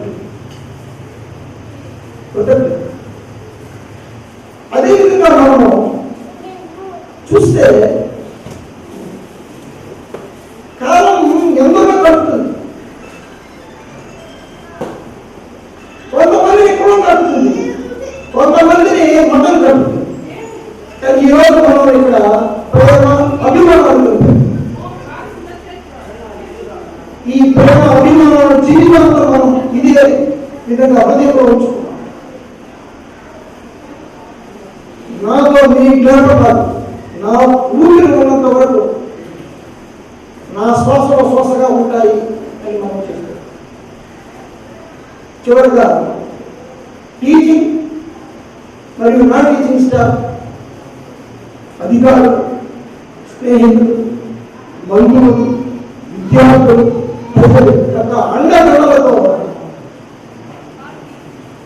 అదేవిధంగా మనము చూస్తే కాలం ఎందరో గడుపుతుంది. కొంతమందిని ఎక్కడో గడుపుతుంది, కొంతమందిని మతం గడుపుతుంది. కానీ ఈరోజు మనం ఇక్కడ ప్రేమ అభిమానాలు ఈ ప్రేమ అభిమానాలు జీవితంలో మనం ఇదే విధంగా హృదయంలో ఉంచుకున్నాం. నాతో మీ జ్ఞాపకాలు నా ఊపిరి ఉన్నంత వరకు నా శ్వాసలో శ్వాసగా ఉంటాయి అని మనం చేస్తాం. చివరిగా టీచింగ్ మరియు నాన్ టీచింగ్ స్టాఫ్, అధికారులు, స్నేహితులు, బంధువులు, విద్యార్థులు, ప్రజలు యొక్క అండదండలతో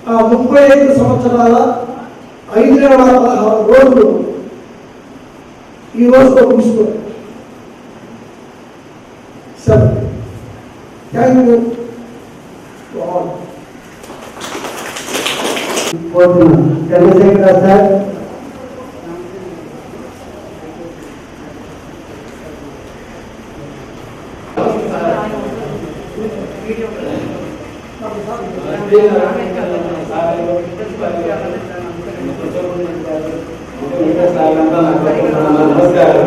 ఆ 35 సంవత్సరాల 516 రోజులు ఈ రోజుతో ముగిసుకోండి. Sir thank you. Chandrashekar sir, నమస్కారం.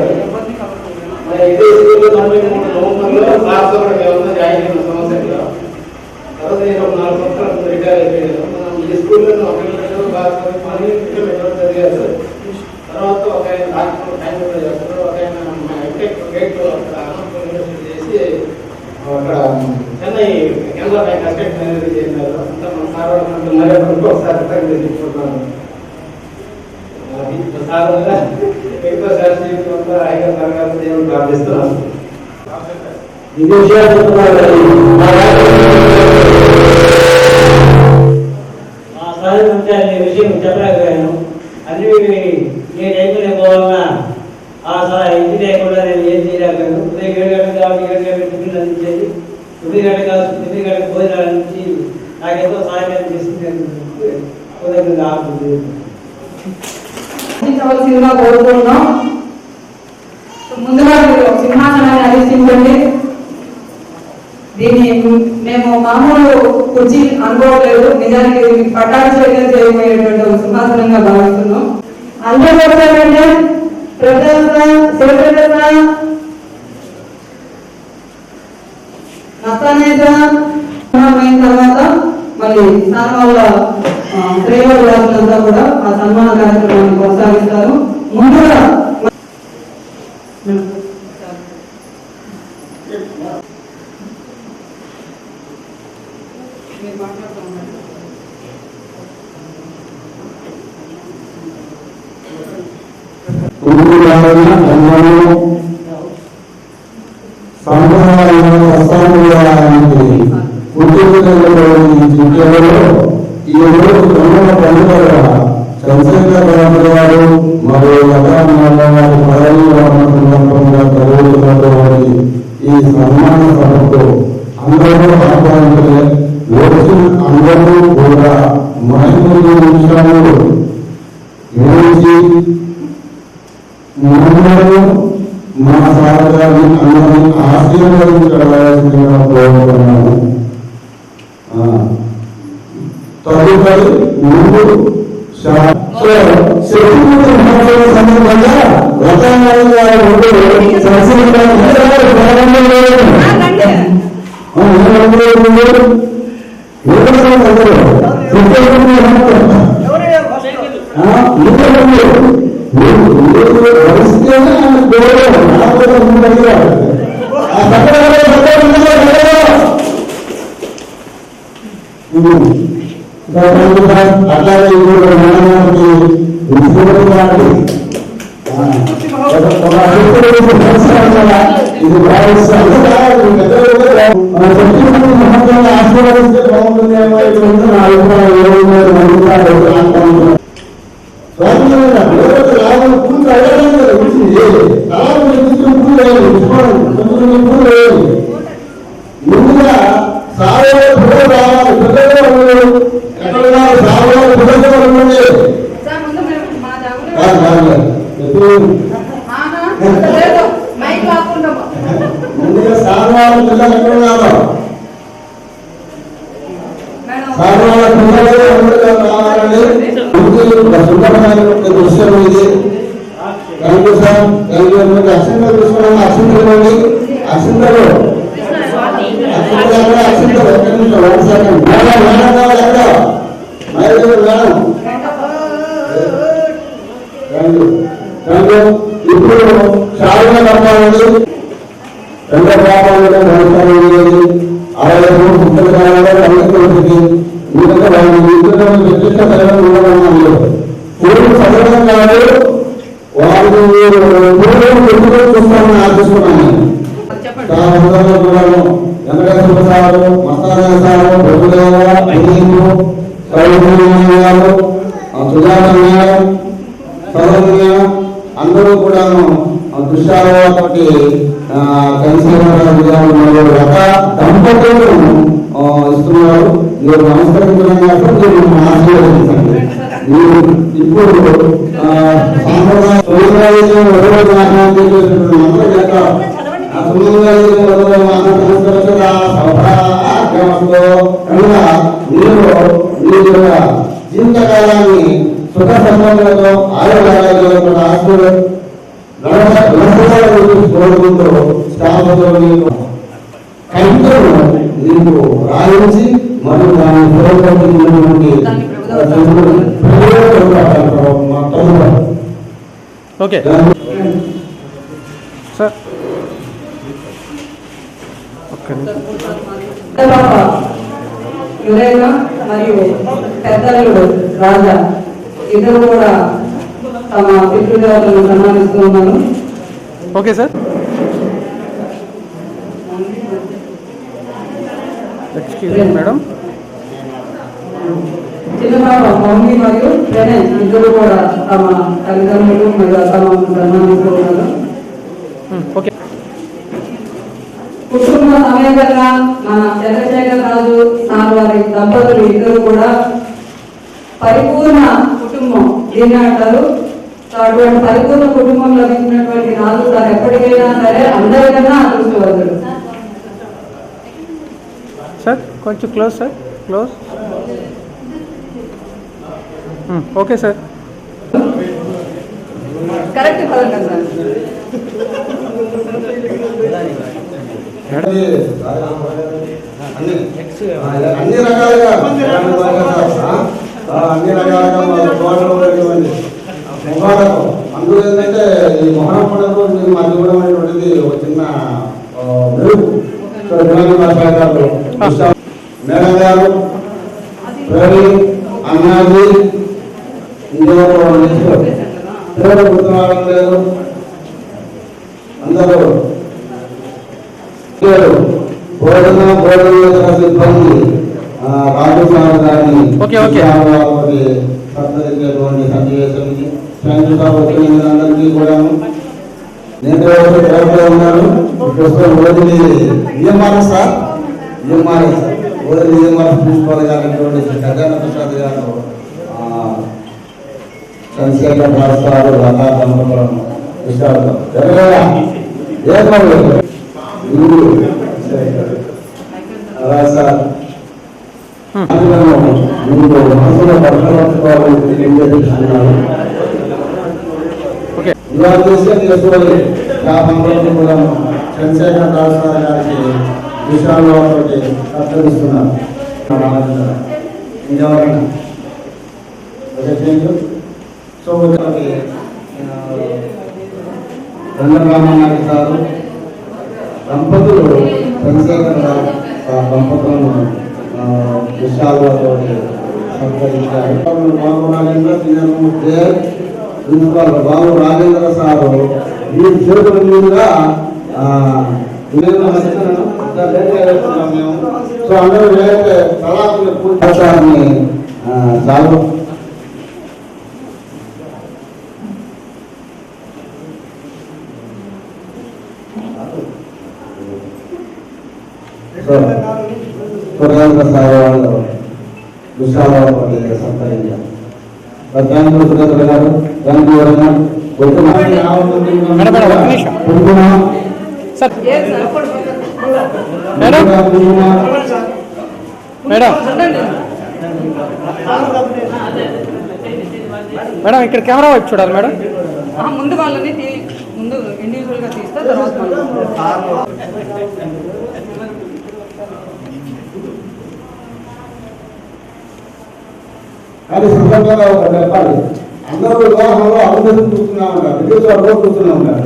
ఇదే స్కూల్లో 93 నవంబర్లో క్లాస్లో జాయిన్ అయిన సంవత్సరంలో తర్వాత నేను 4 సంవత్సరాలు రిటైర్ అయిపోయాను. మనం ఈ స్కూల్లో ఒకరిలో బాగా చదివారు. తర్వాత ఒక ఆయన డాక్టర్ టైం చేస్తారు, ఒక ఆయన ఎంటెక్ గేట్లో యూనివర్సిటీ చేసి అక్కడ చెన్నై కేంద్ర బ్యాంక్ అసిస్టెంట్ మేనేజర్ చేసినారు. అంతా మన సార్ వాళ్ళు ఒకసారి చెప్పుకుంటున్నాను. సార్ ఎక్కువ శాస్త్రీయంగా ఐదు తరగతి దేవుడు ప్రార్థిస్తున్నాను. ఈ విషయాలు చెప్తున్నారు. మా సార్ ఈ విషయం చెప్పలేకపోయాను. అన్ని ఏ టైంలో పోవాలన్నా ఆ సార్ ఇంటి లేకుండా నేను ఏం చేయలేకపోయాను. ఉదయం 7 గంటలకు కాబట్టి 7 గంటలకు టిఫిన్ అందించేది, 9 గంటలకు భోజనాలు అందించి నాకేదో సహాయం చేసింది. కృతజ్ఞతగా ఆపుతుంది. అందించవలసిందిగా కోరుకుంటున్నాం. ముందుగా మీరు సింహాసనాన్ని అధిష్టించండి. దీన్ని మేము మామూలు కుర్చీ అనుకోవట్లేదు, నిజానికి పట్టాభిషేకం చేయబోయేటువంటి ఒక సింహాసనంగా భావిస్తున్నాం. అందరూ వచ్చారంటే అయిన తర్వాత మళ్ళీ స్థానాల శ్రేణులంతా కూడా ఆ సన్మాన కార్యక్రమాన్ని కొనసాగిస్తారు. ముందుగా ఈ రోజు పండుగగా చంద్రశేఖర్ బాబు గారు మరియు వారి జరుగుతున్నటువంటి ఈ సన్మాన సభకు అందరూ ఆహ్వానితులే. వచ్చిన అందరూ కూడా మరికొన్ని నిమిషాలు వేచి మా సార్ గారిని అందరినీ ఆశీర్వదించవలసిందిగా కోరుతున్నాను. తదుపరి 3 సో శక్తిపూర్తి మహోత్సవం సందర్భంగా రథాంగా అట్లాగే ఇది ఆశీర్వదిస్తే బాగుంటుందేమో నా అభిప్రాయం పూర్తి అడగడానికి కదా వచ్చింది ముందుగా సావే పిల్లలు రావాలి పిల్లలు ఎక్కడ సావే పిల్లలు ఉండండి ముందుగా సాగవాళ్ళ పిల్లలు ఎక్కడ ఉన్నారు సాగవాళ్ళ పిల్లలు రావాలండి సుందరమైనటువంటి దృశ్యం ఇది thank you sir thank you అక్షంతలు తీసుకోవాలి అక్షంతలు అక్షంతలు ఇప్పుడు చాలా తప్పాలండి రెండో పాపాలలో నడుస్తాను 60 పుస్తకాలలో కలుగుతుంది ఎందుకంటే వాళ్ళు ఇంట్లో నిర్దిష్ట చదవడం ఉండడం పూర్వం చదవడం కాదు వాళ్ళు పూర్వం చూస్తామని ఆశిస్తున్నాను వెంకటేశ్వర సారు మస్తాన సారు ప్రభుదేవ గారు సుజాత మేడం సౌమ్య అందరూ కూడా దృశ్యాలతోటి రక దంపతులు ఇస్తున్నారు మీరు నమస్కరించడం కాక మీరు ఆశీర్వదించండి మీరు ఇప్పుడు సాంప్రదాయ జీవితకాలాన్ని సుఖ సంబంధాలతో ఆయుర్వేదాలతో కోరుకుంటూ స్థాపనలో కవితలు నీకు రాయించి మరియు దాన్ని ప్రోత్సహించినటువంటి ఓకే సార్ యురేగా మరియు పెద్దలు రాజా ఇద్దరు కూడా తమ పితృదేవతలను సన్మానిస్తూ ఉన్నారు. ఓకే సార్ మేడం చిన్న పాప మమ్మీ మరియు ప్రణయ్ ఇద్దరు కూడా తమ తల్లిదండ్రులు మరియు తమను సన్మానిస్తూ ఉన్నారు. కుటుంబ సమేతంగా మన చంద్రశేఖర్ రాజు సార్ వారి దంపతులు ఇద్దరు కూడా పరిపూర్ణ కుటుంబం దీన్ని అంటారు. అటువంటి పరిపూర్ణ కుటుంబం లభించినటువంటి రాజు సార్ ఎప్పటికైనా సరే అందరికన్నా అదృష్టవంతుడు. సార్ కొంచెం close sir close. Okay sir correct పదంగా సార్. అన్ని రకాలుగా అందులో ఏంటంటే ఈ మొహరం పండుగ మీరు మాకు ఇవ్వడం అనేటువంటిది ఒక చిన్న మెరుగు. మేడం గారు ప్రవీణ్ అన్నాజీ ఇంకెవరు గుర్తురావడం లేదు. అందరూ బోధన సిబ్బంది రాజు సార్ గారిని సత్కరించేటువంటి సన్నివేశం ఇది. Thank you sir. అందరికీ కూడా నేను ఉన్నారు ప్రస్తుతం Odili EMRS sir EMRS Odili EMRS principal గారు ఖజానా ప్రసాద్ గారు చంద్రశేఖర్ రాజు సార్ లతా దంపతులను ఇష్టపడతాం సార్ ఇవాళ చేసుకోవాలి కూడా చంద్రశేఖర్ రావు సార్ గారికి విషయాల్లో సత్కరిస్తున్నారు. సో రంగరామనాయుడు సారు దంపతులు చంద్రశేఖర్ రావు దంపతులను విషయాల్లో సత్కరించారు. ప్రిన్సిపాల్ బాబు రాజేంద్ర సారు ఈ చేతుల మీదుగా సో అందరూ వేరే తలాకుని చాలు రాజేంద్ర సార్ వాళ్ళు విశాఖ సంతరించారు. థ్యాంక్ యూ సురేంద్ర గారు, thank you very much. Madam ఇక్కడ కెమెరా వైపు చూడాలి మేడం. ముందు వాళ్ళని ముందు ఇండివిజువల్ గా తీస్తే తర్వాత అది సందర్భంగా ఒక చెప్పాలి. అందరూ వివాహంలో అందరూ చూస్తున్నా ఉంటారు, విదేశాల్లో చూస్తున్నా ఉంటారు.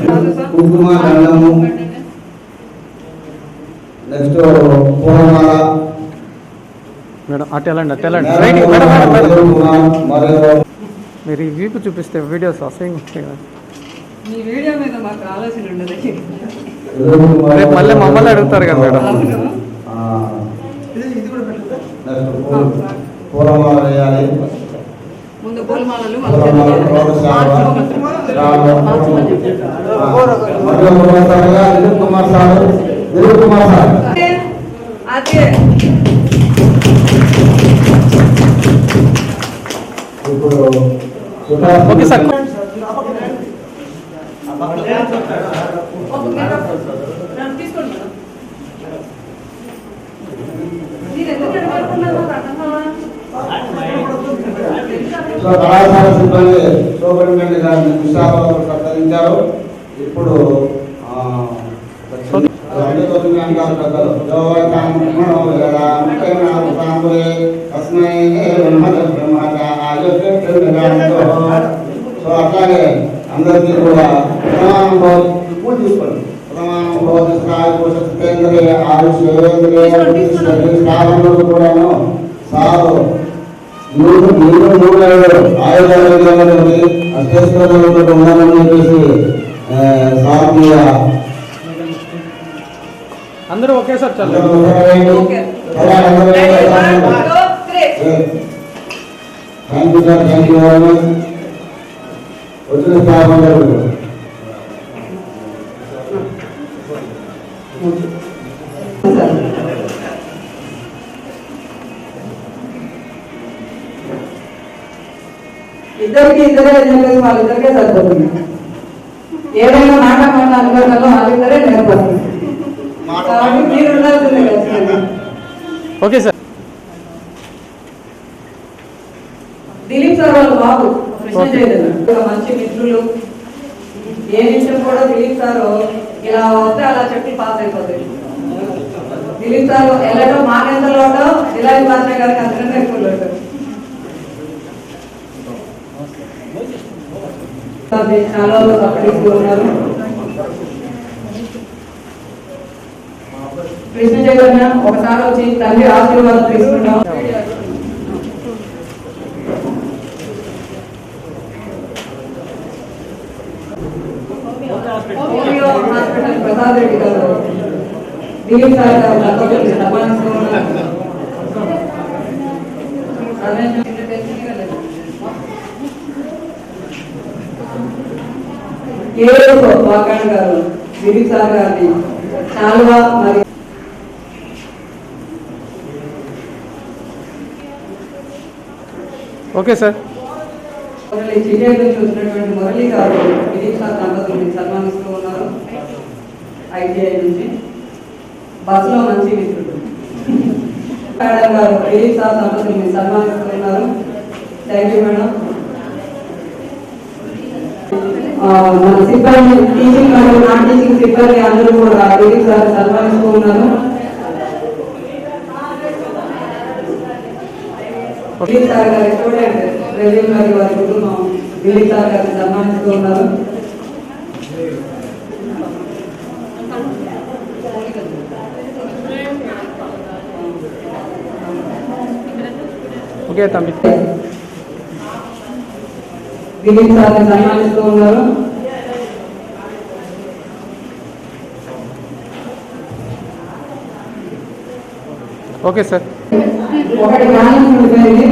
కుంకుమ దండము, నెక్స్ట్ పూలమాల మేడం అటు వెళ్ళండి, అటు వెళ్ళండి. మీరు ఈ వీపు చూపిస్తే వీడియోస్ అసహ్యంగా ఉంటాయి కదా. ఈ వీడియో మీద మాకు ఆలోచన ఉండదు. రేపు మళ్ళీ మమ్మల్ని అడుగుతారు కదా మేడం. పూలమాల వేయాలి. ముందు పూలమాలలు కుమార్ సార్ అదే ఇప్పుడు ఓకే సార్. సో కళాశాల సిబ్బంది సూపరింటెండెంట్ గారిని విశాఖలో సత్కరించారు. ఇప్పుడు సో అట్లాగే అందరికీ కూడా పూజ తీసుకోండి. కూడాను సారు మూడు ఆయుధాలు అష్టేశ్వరంలో ఉండాలని చెప్పేసి సార్ అందరూ ఒకేసారి thank you sir, thank you very much. వచ్చిన స్టాఫ్ అందరూ ఇద్దరికి ఇద్దరే అని చెప్పేసి వాళ్ళిద్దరికే సరిపోతుంది. ఏదైనా మాట అనుకోవడంలో వాళ్ళిద్దరే నేర్పడుతుంది. కాబట్టి మీరు ఉండాల్సిందే ఖచ్చితంగా. Okay sir. దిలీప్ సార్ వాళ్ళ బాబు కృష్ణ చైతన్య మంచి మిత్రులు. ఏ నిమిషం కూడా దిలీప్ సార్ ఇలా వస్తే అలా చెప్పి పాస్ అయిపోతాయి. దిలీప్ సార్ ఎలాగో మాకెంతలోటో జిల్లా భాష గారికి అంతకంటే ఎక్కువ లోటు. చాలా అప్పటిస్తూ ఉన్నారు. కృష్ణ చైతన్య ఒకసారి వచ్చి తండ్రి ఆశీర్వాదం తీసుకుంటాం. హాస్పిటల్ ప్రసాద్ రెడ్డి గారు దిలీప్ సార్ గారు వాకాణ్ గారు దిలీప్ సార్ గారిని చాలువా మరి ఓకే సార్. చిటిఐ నుంచి వచ్చినటువంటి మురళి గారు దిలీప్ సార్ దంపతుల్ని సన్మానిస్తూ ఉన్నారు. ఐటీఐ నుంచి బస్సులో మంచి మిత్రుడు. మేడం గారు దిలీప్ సార్ దంపతుల్ని సన్మానిస్తున్నారు. Thank you madam. మన సిబ్బంది టీచింగ్ మరియు నాన్ టీచింగ్ సిబ్బంది అందరూ కూడా దిలీప్ సార్ సన్మానిస్తూ ఉన్నారు. దిలీప్ సార్ గారి స్టూడెంట్ ప్రవీణ్ గారి వారి కుటుంబం దిలీప్ సార్ గారిని సన్మానిస్తూ ఉన్నారు. ఓకే తమ్మి. దిలీప్ సార్ని సన్మానిస్తూ ఉన్నారు. Okay sir. ఒకటి బ్యాలెన్స్ ఉండిపోయింది.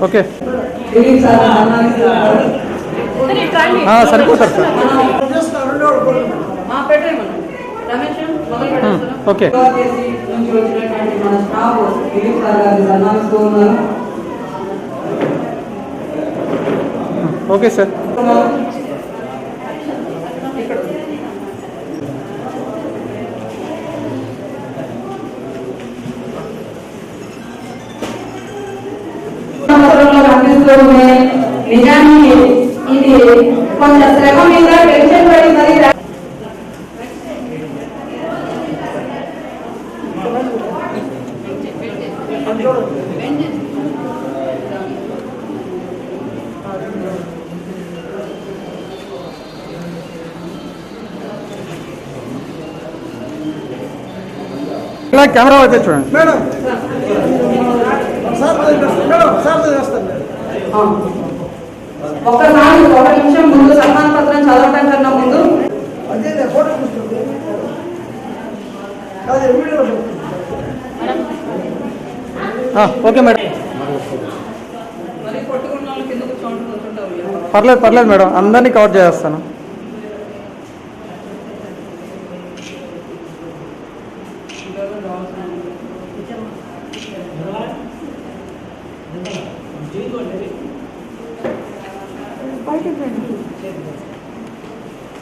ఓకే దిలీప్ సార్ని సన్మానిస్తూ ఉన్నారు. సరిపోతారు సార్. ఓకే నుంచి వచ్చినటువంటి మన స్టాఫ్ దిలీప్ సార్ గారిని సన్మానిస్తూ ఉన్నారు. Okay sir. కనిపిస్తూ ఉన్నాయి. నిజానికి ఇది కొంచెం శ్రమ మీద టెన్షన్ పడి మరి కెమెరా అయితే చూడండి మేడం. ఒక్కసారి ఒక నిమిషం ముందు సన్మాన పత్రం చదవటం కన్నా ముందు అదే ఫోటో అదే వీడియో ఓకే మేడం. మరి కొట్టుకున్న వాళ్ళు కింద కూర్చోండి. పర్లేదు పర్లేదు మేడం, అందరినీ కవర్ చేస్తాను.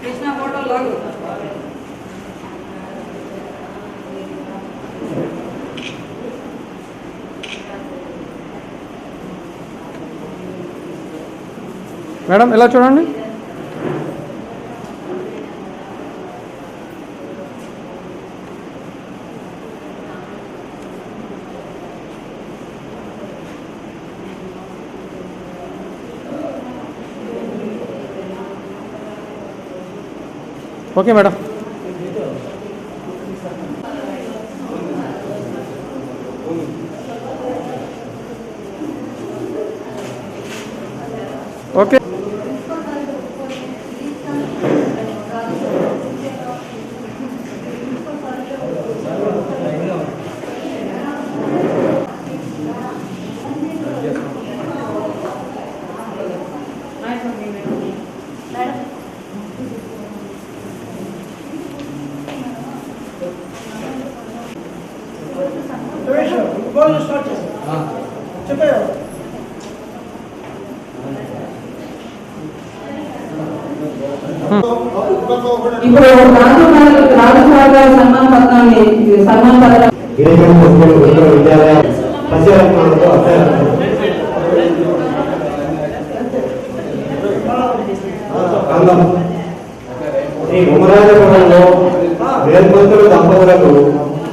కృష్ణ ఫోటో లాగు. మేడం ఇలా చూడండి. Okay madam. ఓకే చెప్పారు. ఇప్పుడు రాజసాగర్ గారి సన్మాన పత్రాన్ని గిరిజన విద్యాలయ పరిశీలనతో ఈ ఉమరాజపురంలో వేర్పత్తుల దంపతులకు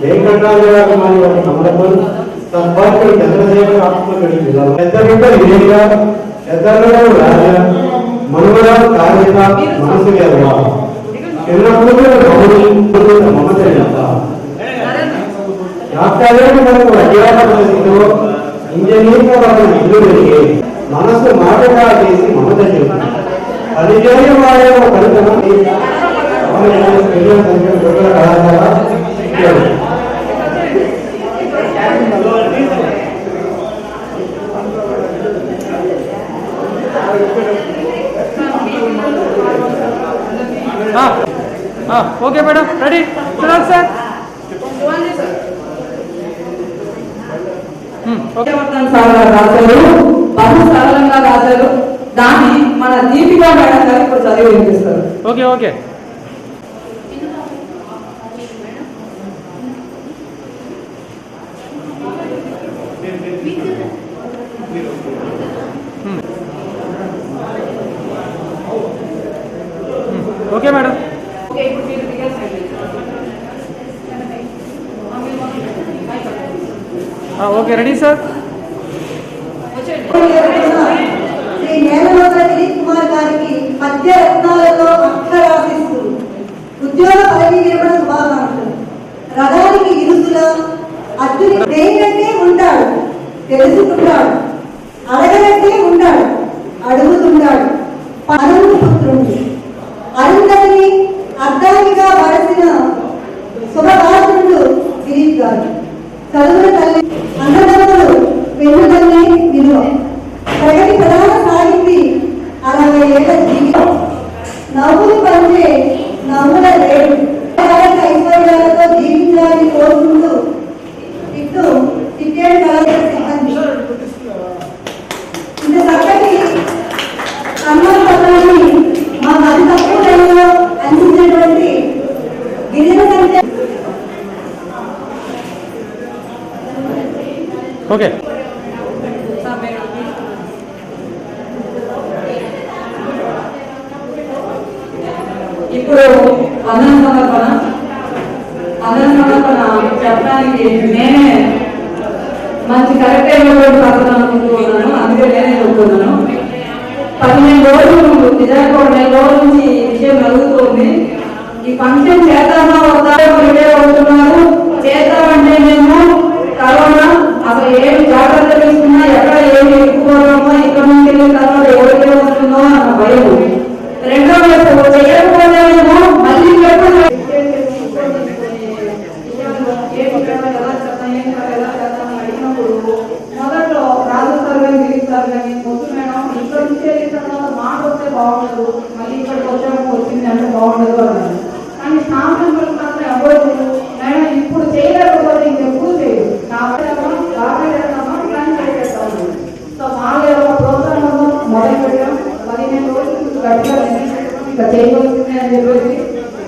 వెంకటరాజరాజమాని యొక్క సమర్పణ సద్భాషకుడు చంద్రశేఖర్ ఆత్మకడి పెద్ద బిడ్డ విజయంగా పెద్దలు రాజా మనుమరావు కార్యత మనసు గారు చిన్నప్పుడు మమత డాక్టరేట్ వరకు అధ్యాపక స్థితిలో ఇంజనీరింగ్ వరకు ఇల్లు పెరిగి మనసు మాటగా చేసి మమత చెప్తుంది. పదిహేను వాడే ఫలితం కళాశాల ఓకే మేడం, రెడీ చూడాలి సార్. రాశారు, బహు సరళంగా రాశారు. దాన్ని మన దీపికా మేడం గారు ఇప్పుడు చదివి వినిపిస్తారు. Okay okay. Okay madam. Okay ready sir. Shri నేలలోక దిలీప్ కుమార్ గారికి మధ్య రత్నాలతో అక్షరాశిస్తూ ఉద్యోగ పదవి విరమణ శుభాకాంక్షలు. రథానికి ఇరుసుల అర్జుని దేనికంటే ఉంటాడు, తెలుసుకుంటాడు, అడగనంటే ఉంటాడు, అడుగుతుంటాడు. పరము పుత్రుడు అరుంధతిని అర్ధాంగిగా వరసిన శుభభాషణుడు దిలీప్ గారు. చదువుల తల్లి అన్నదమ్ములు వెన్నుదల్లి విలువ. ప్రగతి ప్రధాన సాహితీ 60 ఏళ్ల జీవితం. నవ్వులు పంచే నవ్వుల రేడు. ఐశ్వర్యాలతో జీవించాలని కోరుకుంటూ ఇటు టికెట్ కళాశాల సిబ్బంది ఇంత చక్కటి సన్మాన పత్రాన్ని మా అతి తక్కువ టైంలో అందించినటువంటి గిరిజన సంఖ్య. ఓకే. ఇప్పుడు అన్న సమర్పణ చెప్పడానికి నేనే మంచి కరెక్ట్ అయినటువంటి పద్ధతి అనుకుంటున్నాను. అందుకే నేనే చెప్తున్నాను. 15 రోజులు నిజానికి 1 నెల రోజుల నుంచి ఈ విషయం జరుగుతుంది. ఈ ఫంక్షన్ చేద్దామా వద్దా అవుతున్నారు. చేద్దామంటే మేము కరోనా అసలు ఏమి జాగ్రత్త తీసుకున్నా ఎక్కడ ఏమి ఎక్కువమో ఇక్కడ నుంచి తర్వాత ఎవరికి వస్తుందో అన్న భయం. రెండో వైపు చేయకపోతేనేమో మళ్ళీ మొదట్లో రాజు సార్ కానీ దిలీప్ సార్ కానీ వస్తు మేడం ఇక్కడ నుంచి వెళ్ళిన తర్వాత మాట వస్తే బాగుండదు, మళ్ళీ ఇక్కడికి వచ్చాక వచ్చింది అంటే బాగుండదు అన్నారు. కానీ స్టాఫ్ మెంబర్స్ మాత్రం ఎవరు మేడం ఇప్పుడు చేయలేకపోతే ఇంకెప్పుడు చేయదు సో వాళ్ళు ప్రోత్సాహం మొదలు పెట్టాం. 15 రోజులు గట్టిగా ఇక చేయవలసింది అని చెప్పేసి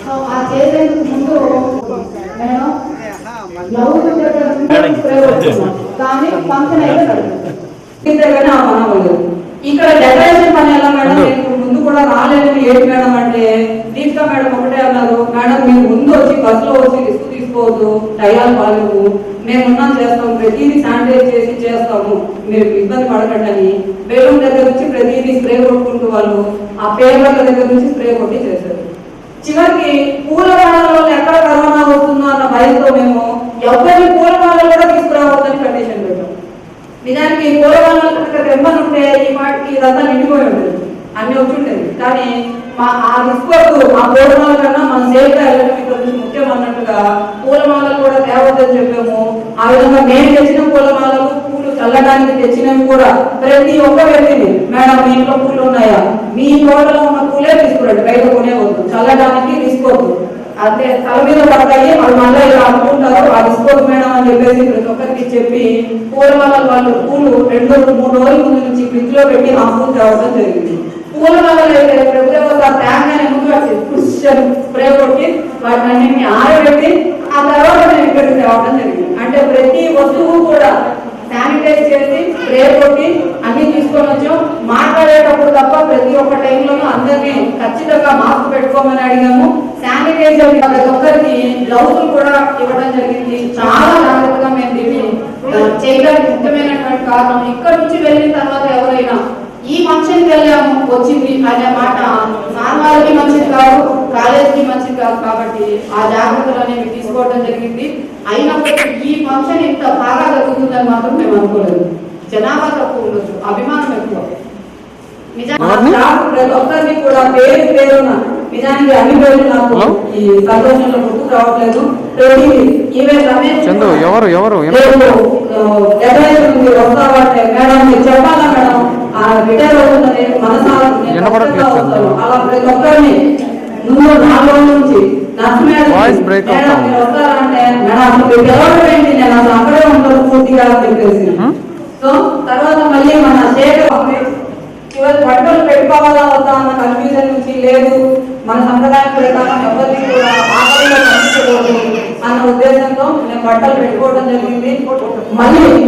సో ఆ చేసేందుకు ముందు నేను కానీ ఫంక్షన్ అయితే మనవలేదు. ఇక్కడ డెకరేషన్ పని ఎలా మేడం నేను ముందు కూడా రాలేదు ఏంటి మేడం అంటే దీపికా మేడం ఒకటే అన్నారు, మేడం మీరు ముందు వచ్చి బస్సులో వచ్చి రిస్క్ తీసుకోవద్దు, టయాలు బాగాలేవు, మేము ఉన్నాం చేస్తాం, ప్రతిదీ శానిటైజ్ చేసి చేస్తాము, మీరు ఇబ్బంది పడకండి అని బెలూన్ దగ్గర నుంచి ప్రతిదీ స్ప్రే కొట్టుకుంటూ వాళ్ళు ఆ పేపర్ల దగ్గర నుంచి స్ప్రే కొట్టి చేశారు. చివరికి పూల వాడలో ఎక్కడ కరోనా వస్తుందో అన్న భయంతో మేము ఎవరిని పూల వాడలు కూడా తీసుకురావద్దని కండిషన్ పెట్టాం. నిజానికి పూల వాడలు కనుక రెమ్మని ఉంటే ఈ పాటికి ఇదంతా నిండిపోయి ఉంటుంది, అన్ని వచ్చి ఉండేది. కానీ ఆ రిస్క్ ఆ పూలమాల కన్నా మన సేఫ్గా వెళ్ళడం ఇక్కడ నుంచి ముఖ్యం అన్నట్టుగా పూలమాలలు కూడా తేవద్దని చెప్పాము. ఆ విధంగా మేము తెచ్చిన పూలమాలలు పూలు చల్లడానికి తెచ్చినవి కూడా ప్రతి ఒక్క వ్యక్తిని మేడం మీ ఇంట్లో పూలు ఉన్నాయా, మీ తోటలో ఉన్న పూలే తీసుకురండి, బయట కొనేవద్దు, చల్లడానికి తీసుకోవద్దు, అంటే తల మీద పడతాయి వాళ్ళు మళ్ళీ ఇలా అనుకుంటారు ఆ తీసుకోవద్దు మేడం అని చెప్పేసి ప్రతి ఒక్కరికి చెప్పి పూలమాలలు వాళ్ళు పూలు 2-3 రోజుల ముందు నుంచి ఫ్రిడ్జ్ లో పెట్టి ఆ పూలు తేవడం జరిగింది. పూలమాలలు అయితే ప్రభుత్వ తేగానే ముందు స్ప్రే కొట్టి వాటిని అన్నింటినీ ఆరబెట్టి ఆ తర్వాత మేము ఇక్కడికి తేవడం జరిగింది. అంటే ప్రతి వస్తువు కూడా శానిటైజ్ చేసి స్ప్రే కొట్టి అన్ని తీసుకొని వచ్చాం. మాట్లాడేటప్పుడు తప్ప ప్రతి ఒక్క టైంలోనూ అందరినీ ఖచ్చితంగా మాస్క్ పెట్టుకోమని అడిగాము. శానిటైజర్ ప్రతి ఒక్కరికి గ్లౌజులు కూడా ఇవ్వడం జరిగింది. చాలా జాగ్రత్తగా మేము దీన్ని చేయడానికి ముఖ్యమైనటువంటి కారణం ఇక్కడ నుంచి వెళ్ళిన తర్వాత ఎవరైనా ఈ ఫంక్షన్కి వెళ్ళాము వచ్చింది అనే మాట సార్వాలకి మంచిది కాదు, కాలేజీకి మంచిది కాదు. కాబట్టి ఆ జాగ్రత్తలు అనేవి తీసుకోవడం జరిగింది. అయినప్పటికీ ఈ ఫంక్షన్ ఇంత బాగా జరుగుతుందని మాత్రం మేము అనుకోలేదు. జనాభా తక్కువ ఉండొచ్చు, అభిమానం ఎక్కువ. నిజానికి ఒక్కరిని కూడా పేరున నిజానికి అన్ని పేర్లు నాకు ఈ సంతోషంలో గుర్తుకు రావట్లేదు. ఈవెన్ రమేష్ వస్తామంటే మేడం మీరు చెప్పాలా మేడం ఆ రిటైర్ అవుతుందని మనసారా అలా ప్రతి ఒక్కరిని ముందు 4 రోజుల నుంచి నర్సు మేడం మీరు వస్తారంటే మేడం అసలు మీరు పిలవడం నేను అసలు అక్కడే ఉంటాను పూర్తిగా అని చెప్పేసి. సో తర్వాత మళ్ళీ మన శేఖర్ ఈరోజు బట్టలు పెట్టుకోవాలా వద్దా అన్న కన్ఫ్యూజన్ నుంచి లేదు, మన సంప్రదాయం ప్రకారం ఎవరిని కూడా ఆకలిలో కనిపించకూడదు అన్న ఉద్దేశంతో నేను బట్టలు పెట్టుకోవడం జరిగింది. మళ్ళీ